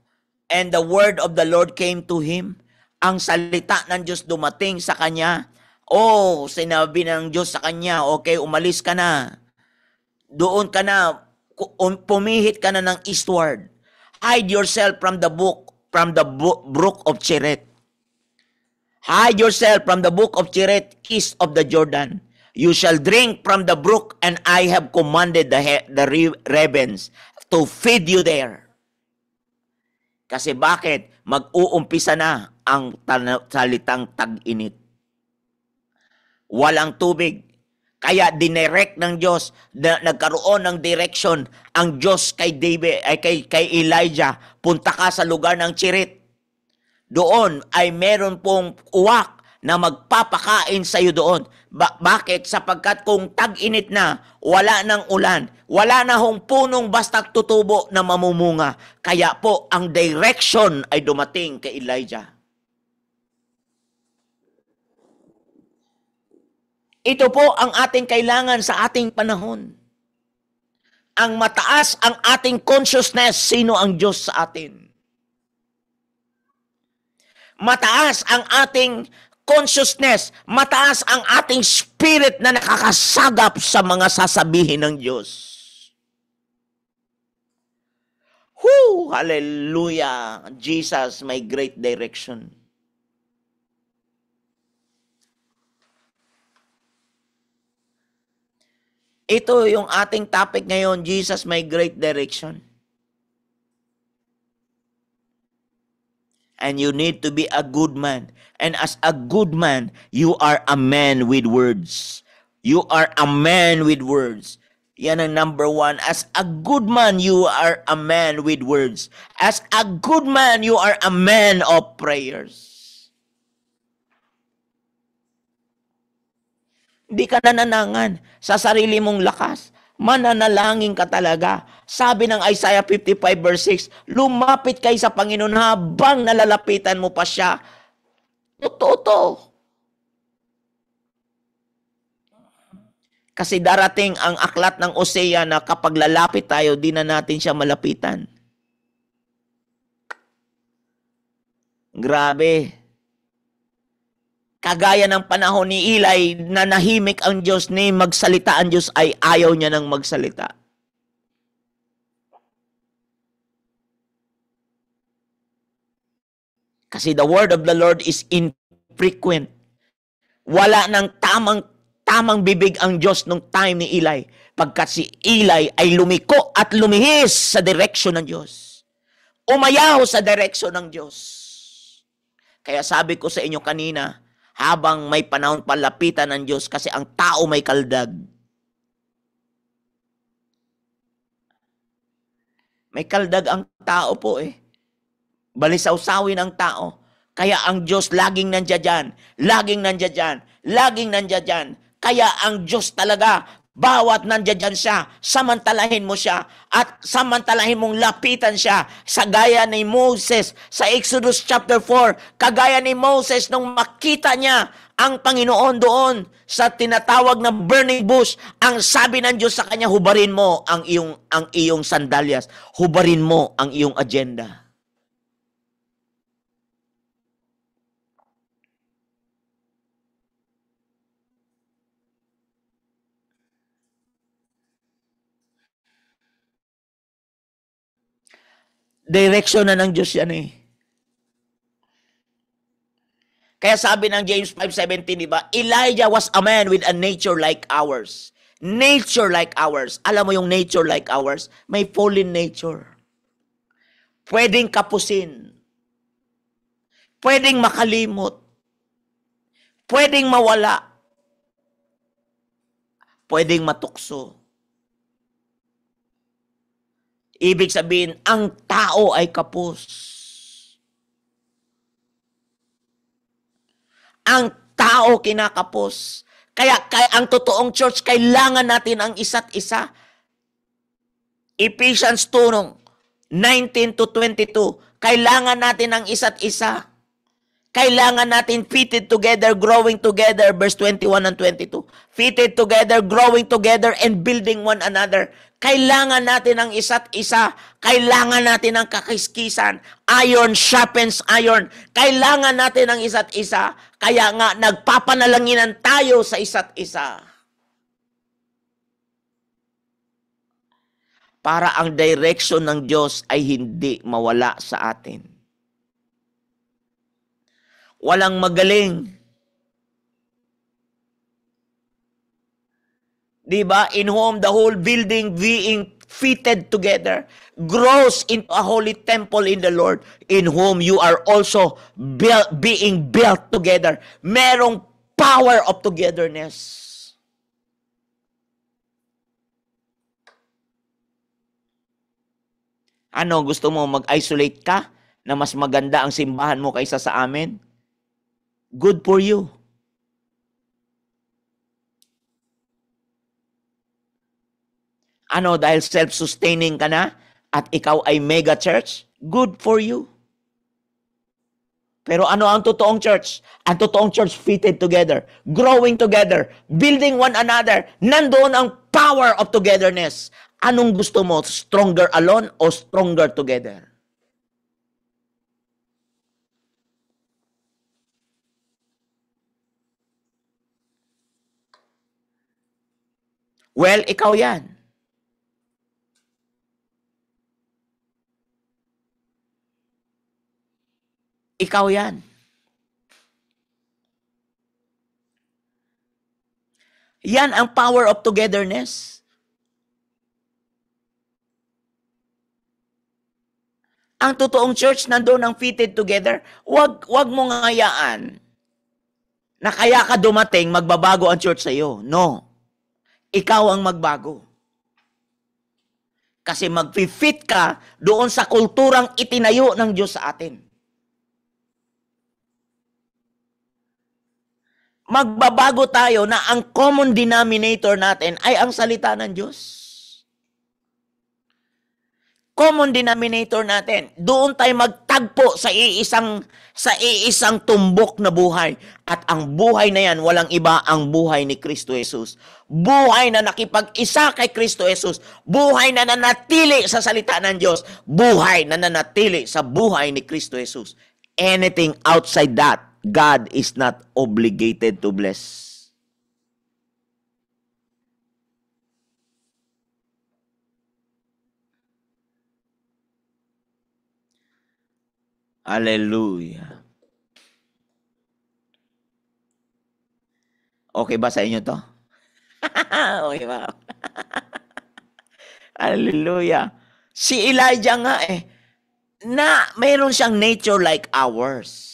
and the word of the Lord came to him. Ang salita ng Diyos dumating sa kanya. Oh, sinabi ng Diyos sa kanya, okay, umalis ka na. Doon ka na, pumihit ka na ng eastward. Hide yourself from the brook of Cherith. Hide yourself from the brook of Cherith east of the Jordan. You shall drink from the brook, and I have commanded the ravens to feed you there. Kasi bakit? Mag-uumpisa na ang salitang tag-init. Walang tubig. Kaya dinirect ng Diyos, nagkaroon ng direction ang Diyos kay David, ay kay Elijah, punta ka sa lugar ng Chirit. Doon ay meron pong uwak na magpapakain sa iyo doon. Bakit? Sapagkat kung tag-init na, wala ng ulan, wala na hong punong basta tutubo na mamumunga. Kaya po, ang direction ay dumating kay Elijah. Ito po ang ating kailangan sa ating panahon. Ang mataas ang ating consciousness, sino ang Diyos sa atin. Mataas ang ating consciousness, mataas ang ating spirit na nakakasagap sa mga sasabihin ng Diyos. Hallelujah! Jesus, my great direction. Ito yung ating topic ngayon, Jesus, my great direction. And you need to be a good man. And as a good man, you are a man with words. You are a man with words. Yan ang number one. As a good man, you are a man with words. As a good man, you are a man of prayers. Hindi ka nananangan sa sarili mong lakas. Mananalangin ka talaga. Sabi ng Isaiah 55 verse 6, lumapit kayo sa Panginoon habang nalalapitan mo pa siya. Totoo to. Kasi darating ang aklat ng Osea na kapag lalapit tayo, di na natin siya malapitan. Grabe. Kagaya ng panahon ni Eli na nahimik ang Diyos, ni magsalita ang Diyos ay ayaw niya nang magsalita. Kasi the word of the Lord is infrequent. Wala nang tamang bibig ang Diyos nung time ni Eli. Pagkat si Eli ay lumiko at lumihis sa direksyon ng Diyos. Umayaw sa direksyon ng Diyos. Kaya sabi ko sa inyo kanina, habang may panahon palapitan ng Diyos kasi ang tao may kaldag. May kaldag ang tao po eh. Balisaw-sawin ang tao. Kaya ang Diyos laging nandiyan dyan. Laging nandiyan dyan. Laging nandiyan dyan. Kaya ang Diyos talaga, bawat nandiyan dyan siya, samantalahin mo siya at samantalahin mong lapitan siya sa gaya ni Moses sa Exodus chapter 4. Kagaya ni Moses nung makita niya ang Panginoon doon sa tinatawag na burning bush, ang sabi ng Diyos sa kanya, hubarin mo ang iyong sandalyas. Hubarin mo ang iyong agenda. Direksyon na ng Diyos yan eh. Kaya sabi ng James 5:17, di ba? Elijah was a man with a nature like ours. Nature like ours. Alam mo yung nature like ours? May fallen nature. Pwedeng kapusin. Pwedeng makalimot. Pwedeng mawala. Pwedeng matukso. Ibig sabihin, ang tao ay kapos. Ang tao kinakapos. Kaya ang totoong church, kailangan natin ang isa't isa. Ephesians 2:19 to 22, kailangan natin ang isa't isa. Kailangan natin fitted together, growing together, verse 21 and 22. Fitted together, growing together, and building one another. Kailangan natin ang isa't isa. Kailangan natin ang kakiskisan. Iron sharpens iron. Kailangan natin ang isa't isa. Kaya nga, nagpapanalanginan tayo sa isa't isa. Para ang direction ng Diyos ay hindi mawala sa atin. Walang magaling. Diba? In whom the whole building being fitted together, grows into a holy temple in the Lord, in whom you are also being built together. Merong power of togetherness. Ano, gusto mo mag-isolate ka na mas maganda ang simbahan mo kaysa sa amin? Good for you. Ano, dahil self-sustaining ka na at ikaw ay mega church? Good for you. Pero ano ang totoong church? Ang totoong church fitted together, growing together, building one another. Nandoon ang power of togetherness. Anong gusto mo? Stronger alone o stronger together? Well, ikaw yan. Ikaw yan. Yan ang power of togetherness. Ang totoong church nandoon ang fitted together. Wag mong hayaan na kaya ka dumating, magbabago ang church sa iyo. No. Ikaw ang magbago. Kasi mag-fit ka doon sa kulturang itinayo ng Diyos sa atin. Magbabago tayo na ang common denominator natin ay ang salita ng Diyos. Common denominator natin. Doon tayo magtagpo sa iisang tumbok na buhay. At ang buhay na yan, walang iba ang buhay ni Kristo Jesus. Buhay na nakipag-isa kay Kristo Jesus. Buhay na nanatili sa salita ng Diyos. Buhay na nanatili sa buhay ni Kristo Jesus. Anything outside that, God is not obligated to bless. Hallelujah. Okay ba sa inyo to? Okay ba? Hallelujah. Si Elijah nga na mayroon siyang nature like ours.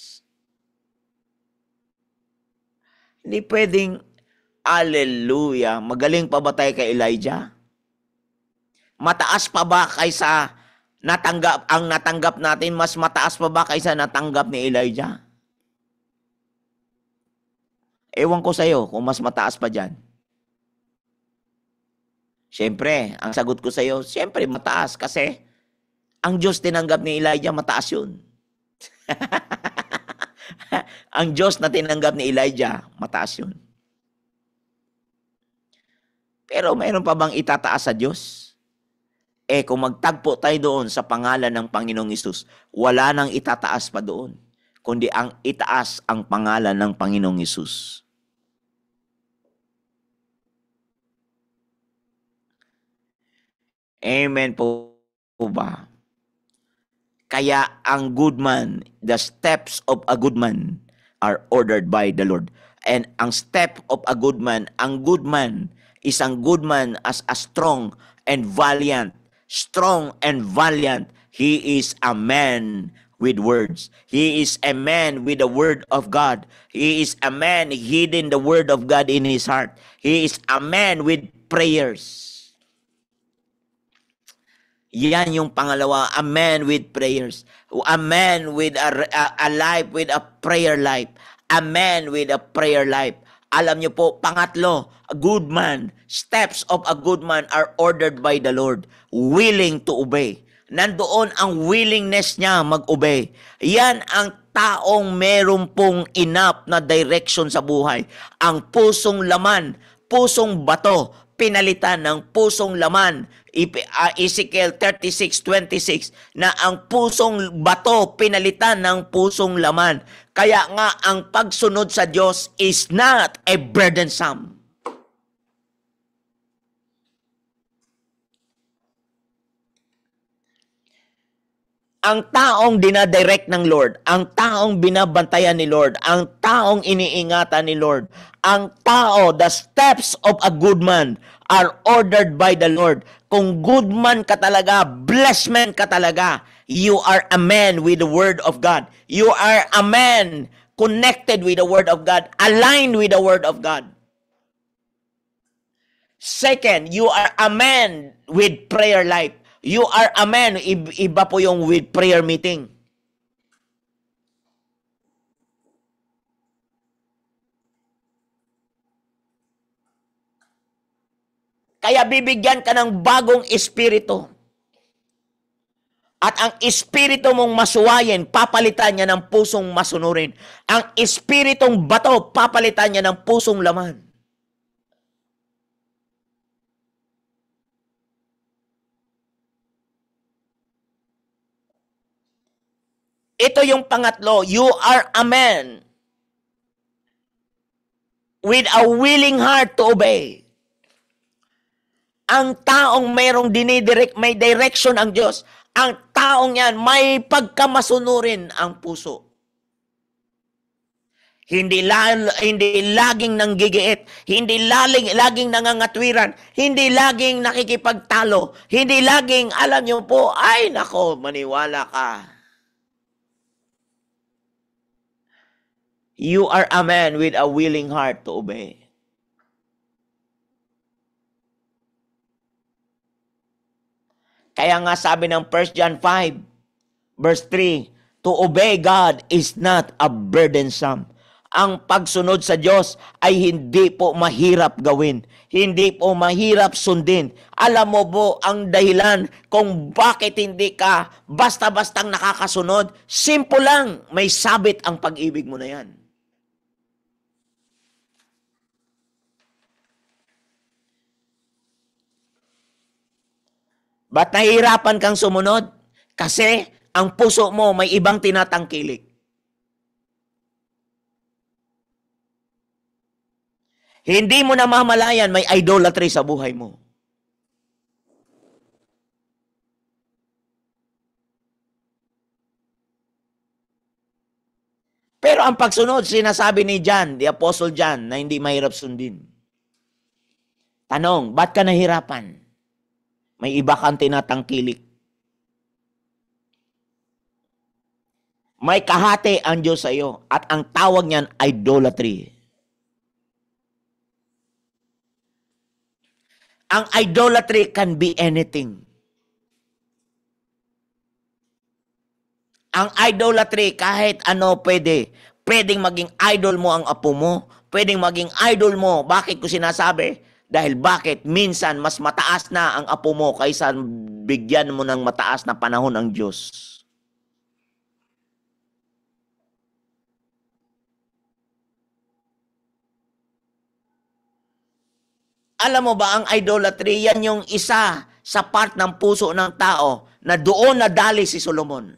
Hindi pwedeng, hallelujah, magaling pa ba tayo kay Elijah? Mataas pa ba kaysa natanggap natin, mas mataas pa ba kaysa natanggap ni Elijah? Ewan ko sa'yo kung mas mataas pa dyan. Siyempre, ang sagot ko sa'yo, siyempre mataas kasi ang Diyos tinanggap ni Elijah, mataas yun. Ang Diyos na tinanggap ni Elijah, mataas yun. Pero mayroon pa bang itataas sa Diyos? Kung magtagpo tayo doon sa pangalan ng Panginoong Hesus, wala nang itataas pa doon, kundi ang itaas ang pangalan ng Panginoong Hesus. Amen po ba? Kaya ang good man, the steps of a good man are ordered by the Lord. And ang step of a good man, ang good man, isang good man as a strong and valiant. Strong and valiant. He is a man with words. He is a man with the word of God. He is a man hiding the word of God in his heart. He is a man with prayers. Yan yung pangalawa, a man with prayers. A man with a life, with a prayer life. A man with a prayer life. Alam niyo po, pangatlo, a good man. Steps of a good man are ordered by the Lord. Willing to obey. Nandoon ang willingness niya mag-obey. Yan ang taong meron pong enough na direction sa buhay. Ang pusong laman, pusong bato, pinalitan ng pusong laman. Ezekiel 36:26 na ang pusong bato pinalitan ng pusong laman. Kaya nga ang pagsunod sa Diyos is not a burdensome. Ang taong dinadirect ng Lord, ang taong binabantayan ni Lord, ang taong iniingatan ni Lord, ang tao, the steps of a good man are ordered by the Lord. Kung good man ka talaga, blessed man ka talaga, you are a man with the Word of God. You are a man connected with the Word of God, aligned with the Word of God. Second, you are a man with prayer life. You are a man, iba po yung with prayer meeting. Kaya bibigyan ka ng bagong espiritu. At ang espiritu mong masuwayin, papalitan niya ng pusong masunurin. Ang espiritong bato, papalitan niya ng pusong laman. Ito yung pangatlo, you are a man with a willing heart to obey. Ang taong mayroong dinidirect, may direction ang Diyos. Ang taong yan, may pagkamasunurin ang puso. Hindi laging nanggigiit, hindi laging nangangatwiran, hindi laging nakikipagtalo, hindi laging, alam niyo po, ay nako, maniwala ka. You are a man with a willing heart to obey. Kaya nga sabi ng 1 John 5, verse 3, to obey God is not a burdensome. Ang pagsunod sa Diyos ay hindi po mahirap gawin. Hindi po mahirap sundin. Alam mo po ang dahilan kung bakit hindi ka basta-bastang nakakasunod? Simple lang, may sabit ang pag-ibig mo na yan. Ba't nahihirapan kang sumunod? Kasi ang puso mo may ibang tinatangkilik. Hindi mo na mamalayan may idolatry sa buhay mo. Pero ang pagsunod, sinasabi ni John, the Apostle John, na hindi mahirap sundin. Tanong, ba't ka nahirapan? May iba kang tinatangkilik. May kahati ang Diyos sa iyo at ang tawag niyan, idolatry. Ang idolatry can be anything. Ang idolatry, kahit ano pwede. Pwedeng maging idol mo ang apo mo. Pwedeng maging idol mo. Bakit ko sinasabi? Dahil bakit? Minsan, mas mataas na ang apo mo kaysa bigyan mo ng mataas na panahon ang Diyos. Alam mo ba, ang idolatry, yan yung isa sa part ng puso ng tao na doon nadali si Solomon.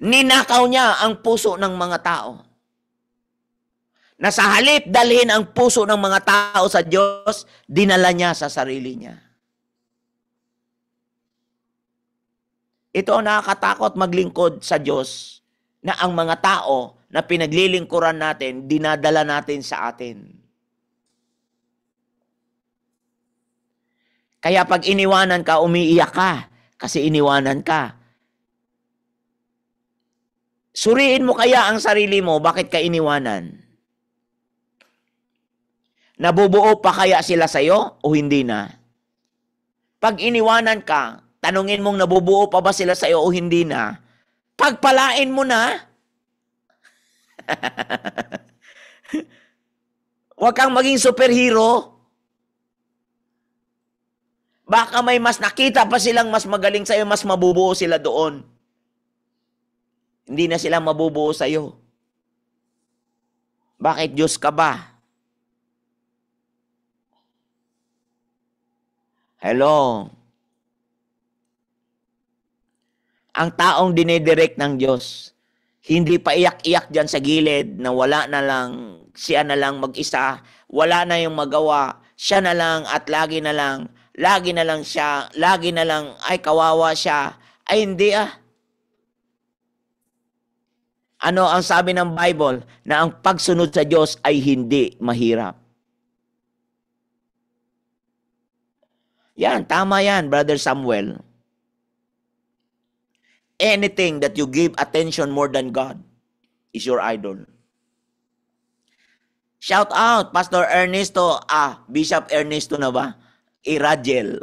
Ninakaw niya ang puso ng mga tao. Na sa halip dalhin ang puso ng mga tao sa Diyos, dinala niya sa sarili niya. Ito ang nakakatakot maglingkod sa Diyos na ang mga tao na pinaglilingkuran natin, dinadala natin sa atin. Kaya pag iniwanan ka, umiiyak ka kasi iniwanan ka. Suriin mo kaya ang sarili mo, bakit ka iniwanan? Nabubuo pa kaya sila sa'yo o hindi na? Pag iniwanan ka, tanungin mong nabubuo pa ba sila sa'yo o hindi na? Pagpalain mo na. Huwag kang maging superhero. Baka may mas nakita pa silang mas magaling sa'yo, mas mabubuo sila doon. Hindi na sila mabubuo sa'yo. Bakit Diyos ka ba? Hello? Ang taong dinidirect ng Diyos, hindi pa iyak-iyak dyan sa gilid na wala na lang, siya na lang mag-isa, wala na yung magawa, siya na lang at lagi na lang lagi na lang siya, lagi na lang, ay kawawa siya. Ay hindi Ano ang sabi ng Bible? Na ang pagsunod sa Diyos ay hindi mahirap. Yan, tama yan, Brother Samuel. Anything that you give attention more than God is your idol. Shout out, Pastor Ernesto. Bishop Ernesto na ba? Irajel.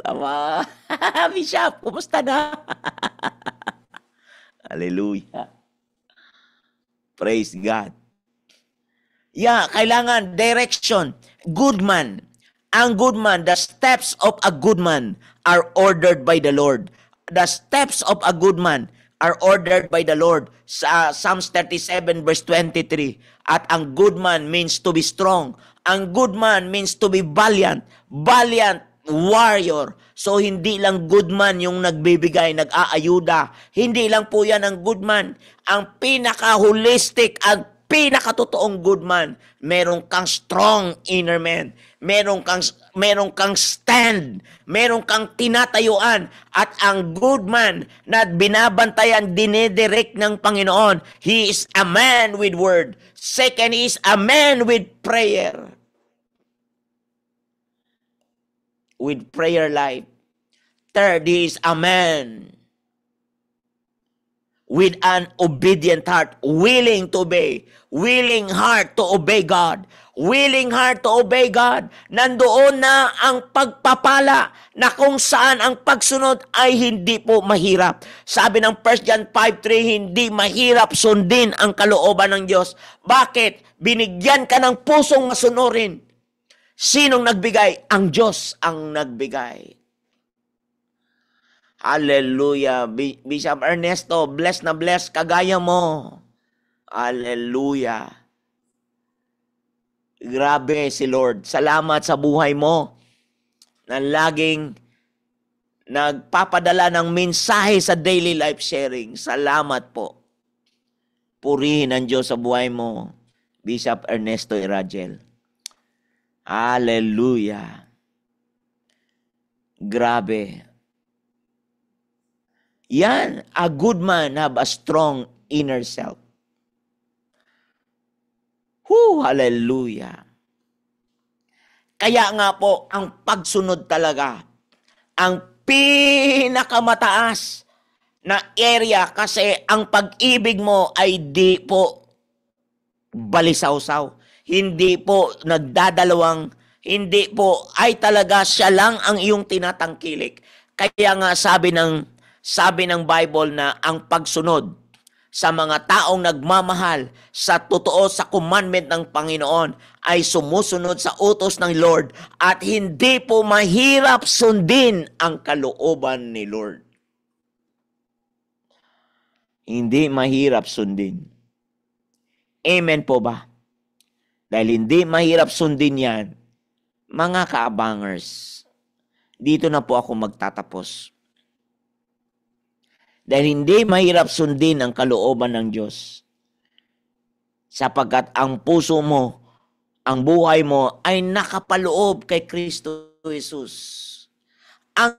Bishop, kumusta na? Hallelujah. Praise God. Yeah, kailangan direction. Good man. Ang good man, the steps of a good man are ordered by the Lord. The steps of a good man are ordered by the Lord. Sa Psalms 37 verse 23. At ang good man means to be strong. Ang good man means to be valiant. Valiant warrior. So, hindi lang good man yung nagbibigay, nag-aayuda. Hindi lang po yan ang good man. Ang pinaka-holistic, ang pinaka-totoong good man, meron kang strong inner man. Meron kang stand. Meron kang tinatayuan. At ang good man na binabantayan, dinidirect ng Panginoon, he is a man with word. Second, he is a man with prayer. With prayer life. Third, he is a man with an obedient heart, willing to obey, willing heart to obey God, willing heart to obey God. Nandoon na ang pagpapala na kung saan ang pagsunod ay hindi po mahirap. Sabi ng 1 John 5:3, hindi mahirap sundin ang kalooban ng Diyos. Bakit? Binigyan ka ng pusong masunurin. Sinong nagbigay? Ang Diyos ang nagbigay. Hallelujah. Bishop Ernesto, bless na bless kagaya mo. Hallelujah. Grabe si Lord. Salamat sa buhay mo na laging nagpapadala ng mensahe sa daily life sharing. Salamat po. Purihin ang Diyos sa buhay mo, Bishop Ernesto Irajel. Hallelujah. Grabe. Yan, a good man have a strong inner self. Hallelujah. Kaya nga po, ang pagsunod talaga, ang pinakamataas na area kasi ang pag-ibig mo ay di po balisaw-saw. Hindi po nagdadalawang, hindi po ay talaga siya lang ang iyong tinatangkilik. Kaya nga sabi ng Bible na ang pagsunod sa mga taong nagmamahal sa totoo sa commandment ng Panginoon ay sumusunod sa utos ng Lord at hindi po mahirap sundin ang kalooban ni Lord. Hindi mahirap sundin. Amen po ba? Dahil hindi mahirap sundin yan, mga kaabangers, dito na po ako magtatapos. Dahil hindi mahirap sundin ang kalooban ng Diyos. Sapagkat ang puso mo, ang buhay mo ay nakapaloob kay Kristo Jesus. Ang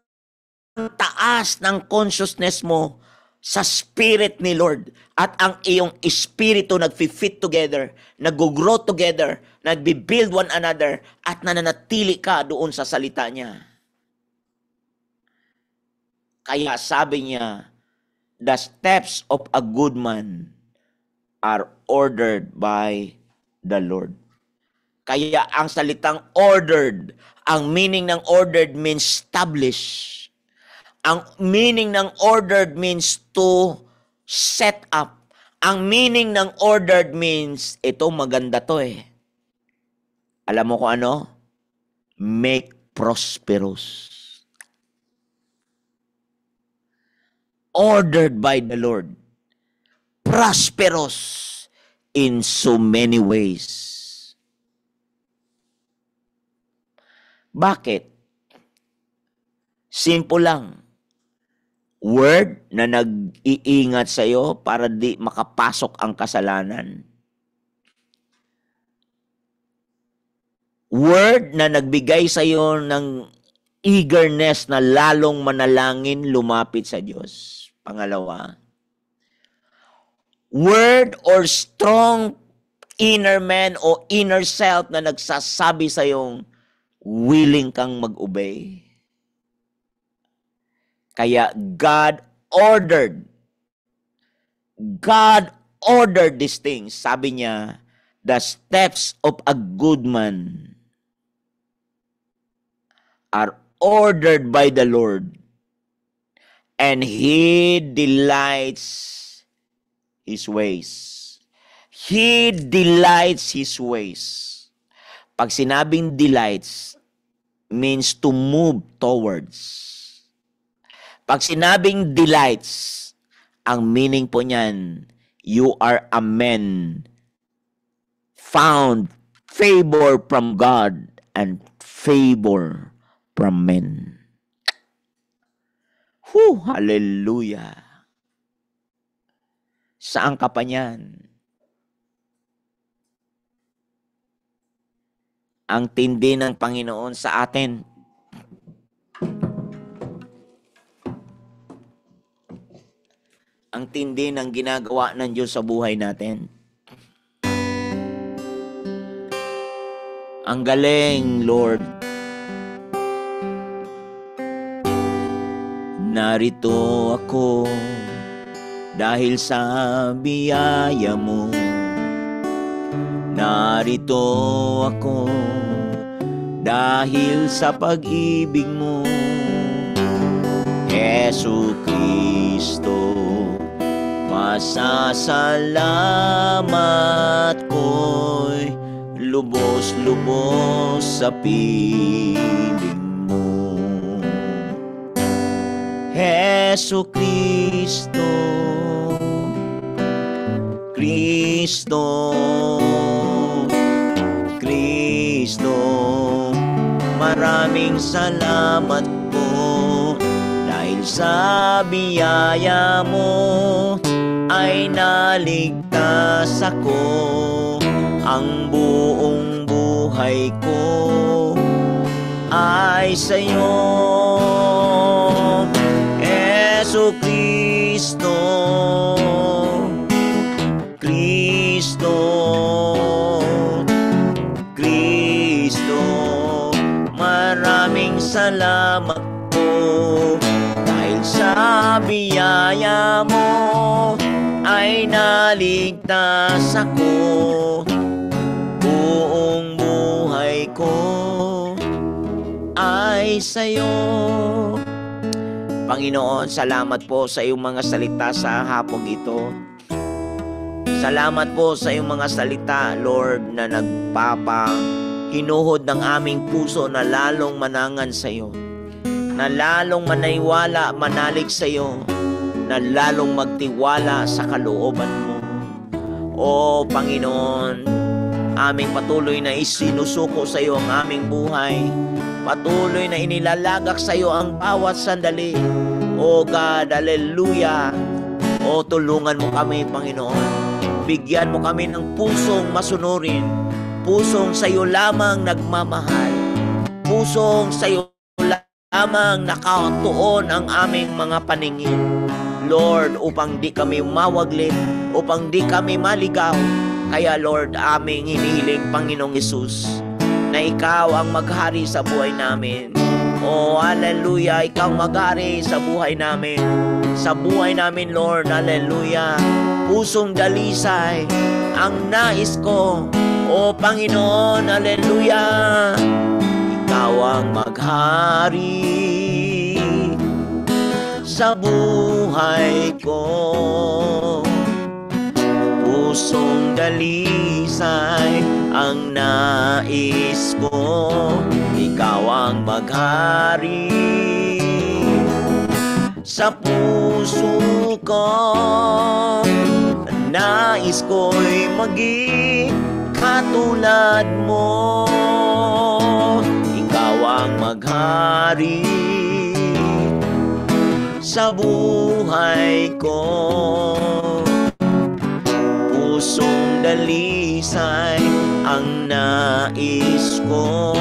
taas ng consciousness mo sa spirit ni Lord at ang iyong espiritu nagfi-fit together, nag-grow together, nagbi-build one another at nananatili ka doon sa salita niya. Kaya sabi niya, the steps of a good man are ordered by the Lord. Kaya ang salitang ordered, ang meaning ng ordered means established. Ang meaning ng ordered means to set up. Ang meaning ng ordered means, ito maganda to eh. Alam mo kung ano? Make prosperous. Ordered by the Lord. Prosperous in so many ways. Bakit? Simple lang. Word na nag-iingat sa iyo para di makapasok ang kasalanan. Word na nagbigay sa iyo ng eagerness na lalong manalangin, lumapit sa Diyos. Pangalawa, word or strong inner man o inner self na nagsasabi sa iyong willing kang mag-obey. Kaya God ordered these things. Sabi niya, the steps of a good man are ordered by the Lord, and He delights His ways. He delights His ways. Pag sinabing delights, means to move towards. Pag sinabing delights, ang meaning po niyan, you are a man found favor from God and favor from men. Hallelujah. Saan ka pa niyan? Ang tindi ng Panginoon sa atin. Ang tindi ng ginagawa ng Diyos sa buhay natin. Ang galing, Lord. Narito ako dahil sa biyaya mo. Narito ako dahil sa pag-ibig mo, Jesu Kristo. Masasalamat ko'y lubos-lubos sa piling mo, Jesu Kristo. Kristo, Kristo, maraming salamat po dahil sa biyaya mo ay naligtas ako. Ang buong buhay ko ay sa'yo, Jesu Kristo. Kristo, Kristo, maraming salamat po dahil sa biyaya mo ay naligtas ako. Buong buhay ko ay sa'yo. Panginoon, salamat po sa iyong mga salita sa hapong ito. Salamat po sa iyong mga salita, Lord, na hinuhod ng aming puso na lalong manangan sa iyo, na lalong manaywala, manalig sa iyo, na lalong magtiwala sa kalooban mo. O Panginoon, aming patuloy na isinusuko sa iyo ang aming buhay. Patuloy na inilalagak sa iyo ang bawat sandali. O God, hallelujah. O tulungan mo kami, Panginoon. Bigyan mo kami ng pusong masunurin, pusong sa iyo lamang nagmamahal, pusong sa iyo lamang nakatuon ang aming mga paningin, Lord, upang di kami mawaglit, upang di kami maligaw. Kaya Lord, aming hinihiling, Panginoong Hesus, na ikaw ang maghari sa buhay namin. Oh, hallelujah, ikaw maghari sa buhay namin. Sa buhay namin, Lord, hallelujah. Pusong dalisay ang nais ko, o Panginoon, hallelujah. Ikaw ang maghari sa buhay ko. Pusong dalisay ang nais ko, ikaw ang maghari sa puso ko. Nais ko'y maging katulad mo, ikaw ang maghari sa buhay ko. Pusong dalisay ang nais ko,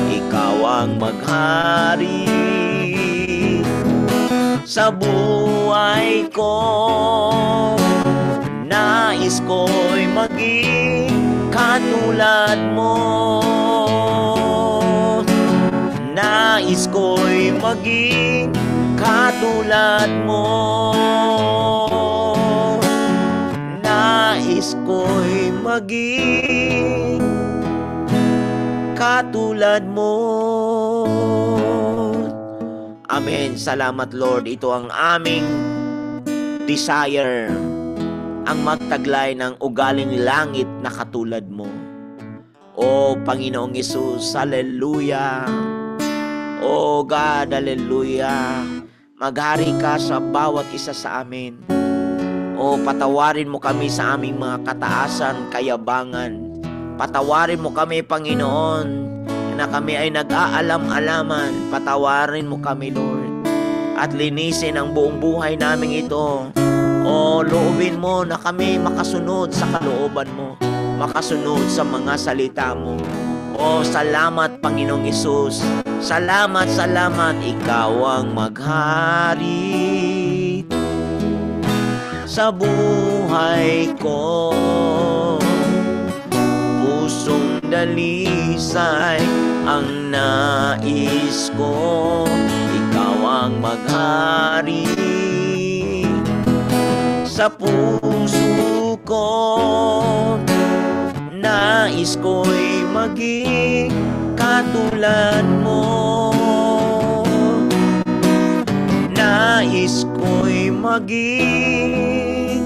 ikaw ang maghari sa buhay ko. Nais ko'y maging katulad mo. Nais ko'y maging katulad mo. Nais ko'y maging katulad mo. Amen. Salamat, Lord. Ito ang aming desire, ang magtaglay ng ugaling langit na katulad mo. O Panginoong Hesus, hallelujah. O God, hallelujah. Maghari ka sa bawat isa sa amin. O patawarin mo kami sa aming mga kataasan, kayabangan. Patawarin mo kami, Panginoon, na kami ay nag-aalam-alaman. Patawarin mo kami, Lord. At linisin ang buong buhay namin ito. O loobin mo na kami makasunod sa kalooban mo. Makasunod sa mga salita mo. O salamat, Panginoong Hesus. Salamat, salamat. Ikaw ang maghari sa buhay ko. Pusong dalisay ang nais ko. Ikaw ang maghari sa puso ko. Nais ko'y maging katulad mo. Nais ko'y maging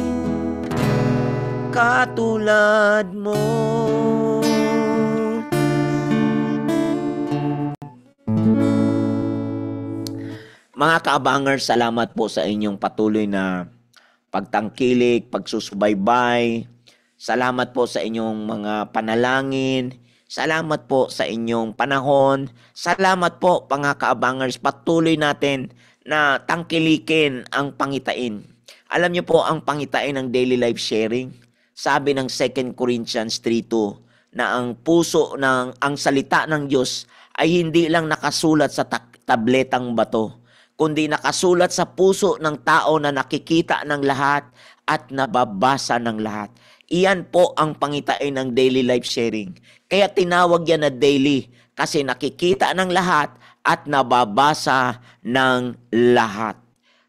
katulad mo. Mga kaabangers, salamat po sa inyong patuloy na pagtangkilik, pagsusubaybay. Salamat po sa inyong mga panalangin. Salamat po sa inyong panahon. Salamat po, mga kaabangers. Patuloy natin na tangkilikin ang pangitain. Alam niyo po ang pangitain ng daily life sharing. Sabi ng 2 Corinthians 3:2 na ang puso ng ang salita ng Diyos ay hindi lang nakasulat sa tabletang bato, kundi nakasulat sa puso ng tao na nakikita ng lahat at nababasa ng lahat. Iyan po ang pangitain ng daily life sharing. Kaya tinawag yan na daily kasi nakikita ng lahat at nababasa ng lahat.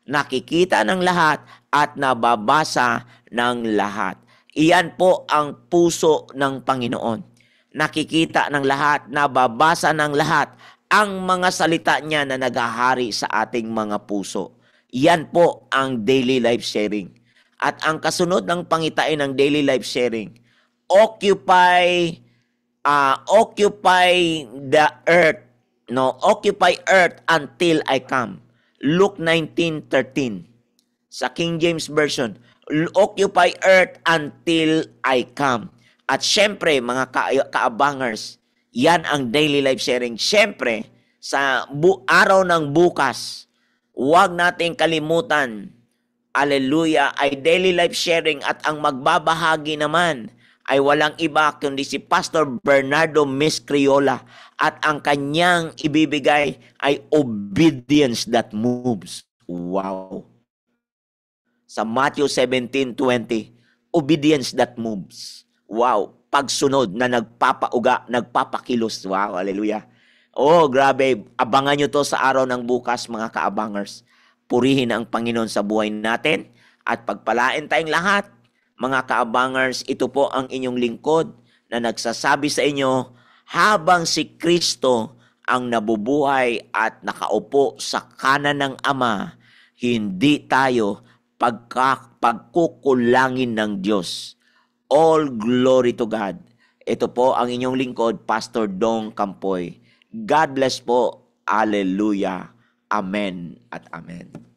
Nakikita ng lahat at nababasa ng lahat. Iyan po ang puso ng Panginoon. Nakikita ng lahat, nababasa ng lahat ang mga salita niya na naghahari sa ating mga puso. Iyan po ang daily life sharing. At ang kasunod ng pangitain ng daily life sharing, occupy the earth, occupy earth until I come. Luke 19:13. Sa King James Version, occupy earth until I come. At syempre, mga kaabangers, yan ang daily life sharing. Syempre, sa araw ng bukas, huwag nating kalimutan, hallelujah, ay daily life sharing at ang magbabahagi naman ay walang iba kundi si Pastor Bernardo Miscriola at ang kanyang ibibigay ay obedience that moves. Wow! Sa Matthew 17:20, obedience that moves. Wow! Pagsunod na nagpapauga, nagpapakilos. Wow! Hallelujah! Oh, grabe. Abangan nyo to sa araw ng bukas, mga kaabangers. Purihin ang Panginoon sa buhay natin at pagpalain tayong lahat. Mga kaabangers, ito po ang inyong lingkod na nagsasabi sa inyo, habang si Kristo ang nabubuhay at nakaupo sa kanan ng Ama, hindi tayo pagkukulangin ng Diyos. All glory to God. Ito po ang inyong lingkod, Pastor Dong Campoy. God bless po. Hallelujah. Amen at amen.